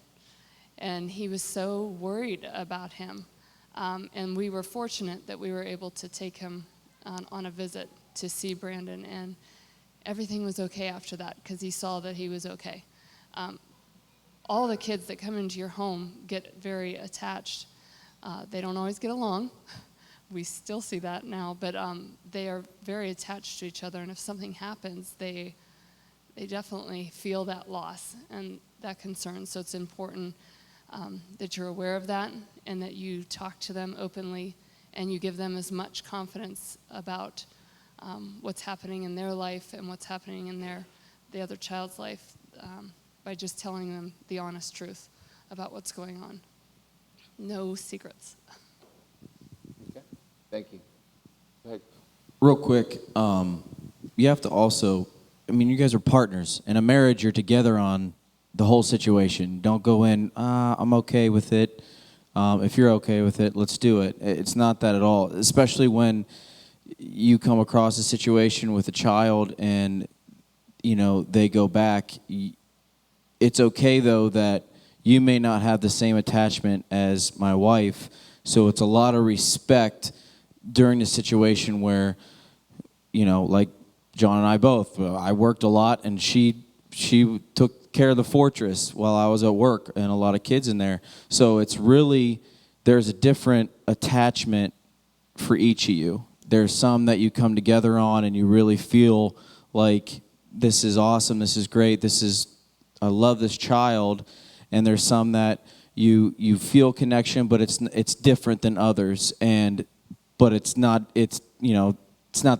And he was so worried about him, and we were fortunate that we were able to take him on a visit to see Brandon, and everything was okay after that because he saw that he was okay. All the kids that come into your home get very attached. They don't always get along. We still see that now, but they are very attached to each other, and if something happens, they definitely feel that loss and that concern. So it's important that you're aware of that and that you talk to them openly and you give them as much confidence about what's happening in their life and what's happening in the other child's life by just telling them the honest truth about what's going on. No secrets. Okay, thank you. Go ahead. Real quick, you have to also, you guys are partners. In a marriage, you're together on the whole situation. Don't go in, I'm okay with it. If you're okay with it, let's do it. It's not that at all, especially when you come across a situation with a child and, they go back. It's okay, though, that you may not have the same attachment as my wife So it's a lot of respect during the situation where, like John and I both, I worked a lot, and she took care of the fortress while I was at work, and a lot of kids in there. So it's really, there's a different attachment for each of you. There's some that you come together on and you really feel like this is awesome, this is great, I love this child. And there's some that you feel connection, but it's different than others, but it's not the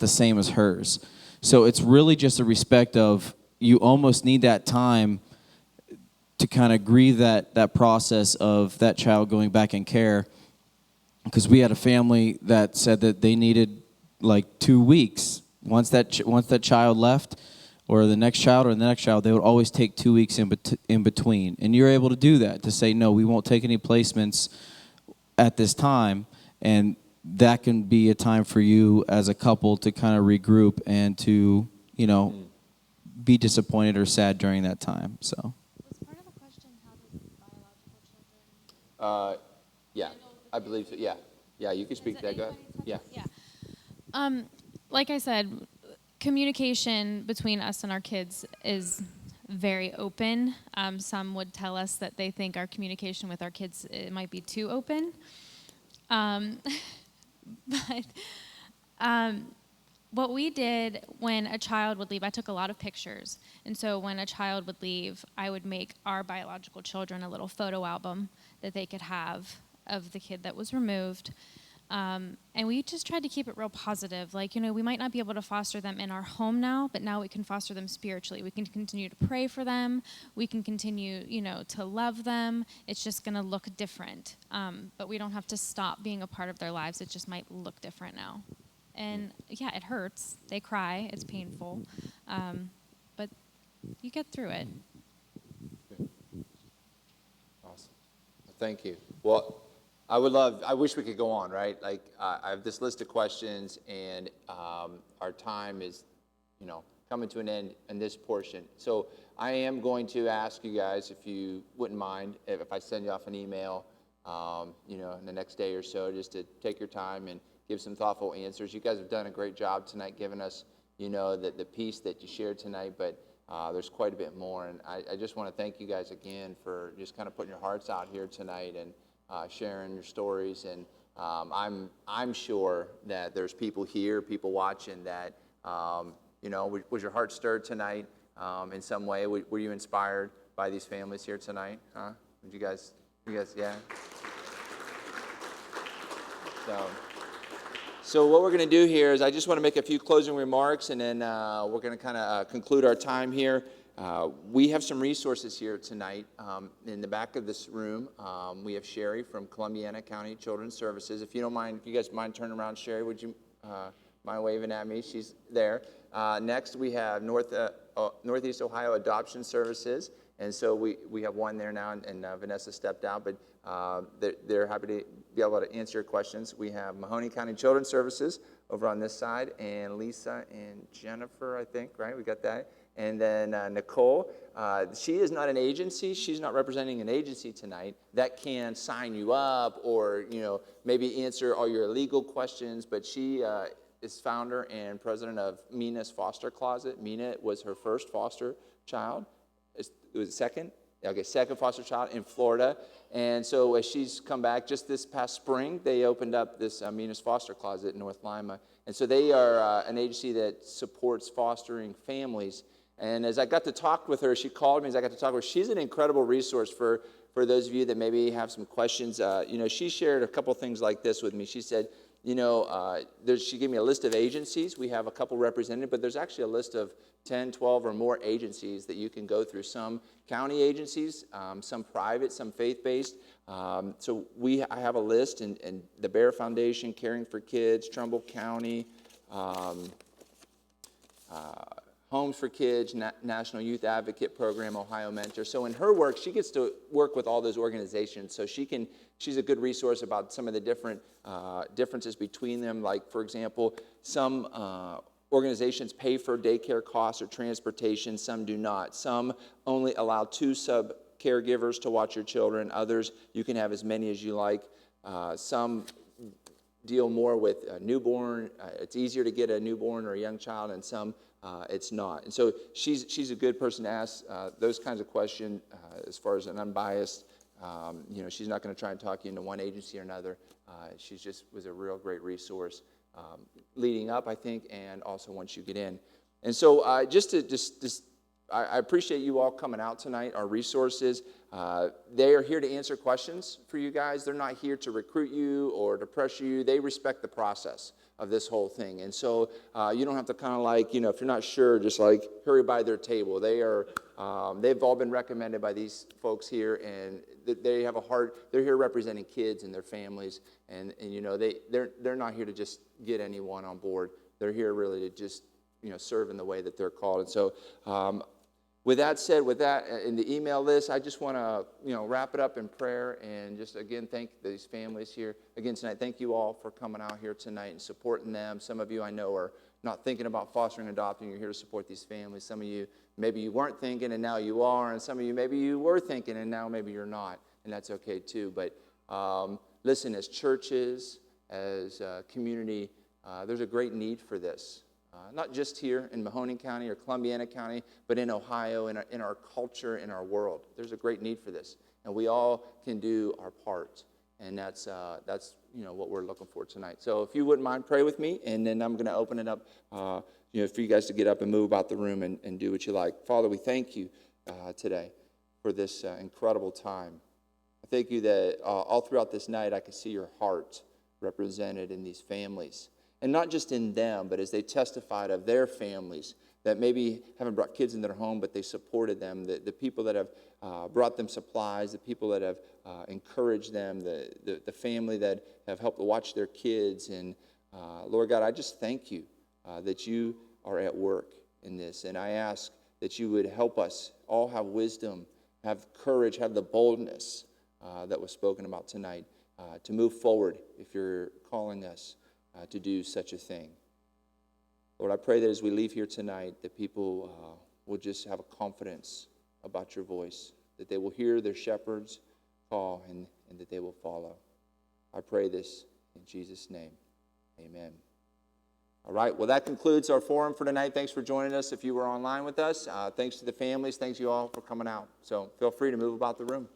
same as hers. So it's really just a respect of, you almost need that time to kind of grieve that process of that child going back in care. Because we had a family that said that they needed like 2 weeks. Once that child left, or the next child, they would always take 2 weeks in between. And you're able to do that, to say, no, we won't take any placements at this time. And that can be a time for you as a couple to kind of regroup and to, be disappointed or sad during that time. So. Was part of the question, how does biological children? Yeah, I believe so. Yeah, you can speak to that. Go ahead. Yeah. Like I said, communication between us and our kids is very open. Some would tell us that they think our communication with our kids, it might be too open. But what we did when a child would leave, I took a lot of pictures. And so when a child would leave, I would make our biological children a little photo album that they could have of the kid that was removed. And we just tried to keep it real positive. Like, we might not be able to foster them in our home now, but now we can foster them spiritually. We can continue to pray for them. We can continue, to love them. It's just going to look different. But we don't have to stop being a part of their lives. It just might look different now. And yeah, it hurts. They cry. It's painful. But you get through it. Awesome. Thank you. Well, I wish we could go on, right? Like, I have this list of questions, and our time is, coming to an end in this portion. So I am going to ask you guys, if you wouldn't mind, if I send you off an email, in the next day or so, just to take your time and give some thoughtful answers. You guys have done a great job tonight, giving us, the piece that you shared tonight, but there's quite a bit more. And I just want to thank you guys again for just kind of putting your hearts out here tonight and sharing your stories. And I'm sure that there's people here, people watching that, was your heart stirred tonight in some way? Were you inspired by these families here tonight? Did you guys, yeah? So what we're going to do here is I just want to make a few closing remarks, and then we're going to kind of conclude our time here. We have some resources here tonight in the back of this room. We have Sherry from Columbiana County Children's Services. If you don't mind, if you guys mind turning around, Sherry, would you mind waving at me? She's there. Next, we have Northeast Ohio Adoption Services. And so we have one there now, and Vanessa stepped out, but they're happy to be able to answer your questions. We have Mahoney County Children's Services over on this side, and Lisa and Jennifer, I think, right? We got that. And then Nicole, she is not an agency. She's not representing an agency tonight that can sign you up or, maybe answer all your legal questions, but she is founder and president of Mina's Foster Closet. Mina was her first foster child. It was second foster child in Florida. And so as she's come back just this past spring, they opened up this Mina's Foster Closet in North Lima. And so they are an agency that supports fostering families. And as I got to talk with her, she called me as I got to talk with her. She's an incredible resource for those of you that maybe have some questions. She shared a couple things like this with me. She said, she gave me a list of agencies. We have a couple represented, but there's actually a list of 10, 12 or more agencies that you can go through. Some county agencies, some private, some faith-based. So I have a list, and the Bear Foundation, Caring for Kids, Trumbull County, Homes for Kids, National Youth Advocate Program, Ohio Mentor. So in her work, she gets to work with all those organizations. So she's a good resource about some of the different differences between them. Like, for example, some organizations pay for daycare costs or transportation. Some do not. Some only allow 2 sub-caregivers to watch your children. Others, you can have as many as you like. Some deal more with a newborn. It's easier to get a newborn or a young child, and some it's not. And so she's a good person to ask those kinds of questions as far as an unbiased. She's not going to try and talk you into one agency or another. She just was a real great resource leading up, I think, and also once you get in. And so I appreciate you all coming out tonight, our resources. They are here to answer questions for you guys. They're not here to recruit you or to pressure you. They respect the process of this whole thing. And so you don't have to kind of like, if you're not sure, just like hurry by their table. They've all been recommended by these folks here, and they have a heart. They're here representing kids and their families. And they're not here to just get anyone on board. They're here really to just, serve in the way that they're called. And so with that said, in the email list, I just want to, wrap it up in prayer and just, again, thank these families here. Again, tonight, thank you all for coming out here tonight and supporting them. Some of you I know are not thinking about fostering and adopting. You're here to support these families. Some of you, maybe you weren't thinking and now you are. And some of you, maybe you were thinking and now maybe you're not. And that's okay too. But listen, as churches, as a community, there's a great need for this. Not just here in Mahoning County or Columbiana County, but in Ohio, in our culture, in our world. There's a great need for this. And we all can do our part. And that's what we're looking for tonight. So if you wouldn't mind, pray with me, and then I'm going to open it up for you guys to get up and move about the room and do what you like. Father, we thank you today for this incredible time. I thank you that all throughout this night I could see your heart represented in these families. And not just in them, but as they testified of their families that maybe haven't brought kids into their home, but they supported them, the people that have brought them supplies, the people that have encouraged them, the family that have helped watch their kids. And Lord God, I just thank you that you are at work in this. And I ask that you would help us all have wisdom, have courage, have the boldness that was spoken about tonight to move forward if you're calling us to do such a thing. Lord, I pray that as we leave here tonight, that people will just have a confidence about your voice, that they will hear their shepherds call and that they will follow. I pray this in Jesus' name. Amen. All right, well, that concludes our forum for tonight. Thanks for joining us if you were online with us. Thanks to the families. Thanks you all for coming out. So feel free to move about the room.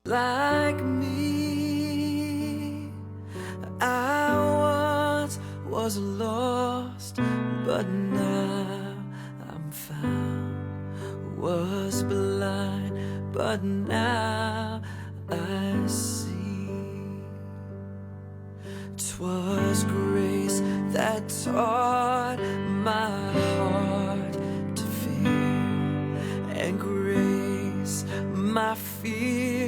Like me, I once was lost, but now I'm found. Was blind, but now I see. 'Twas grace that taught my heart to fear, and grace my fear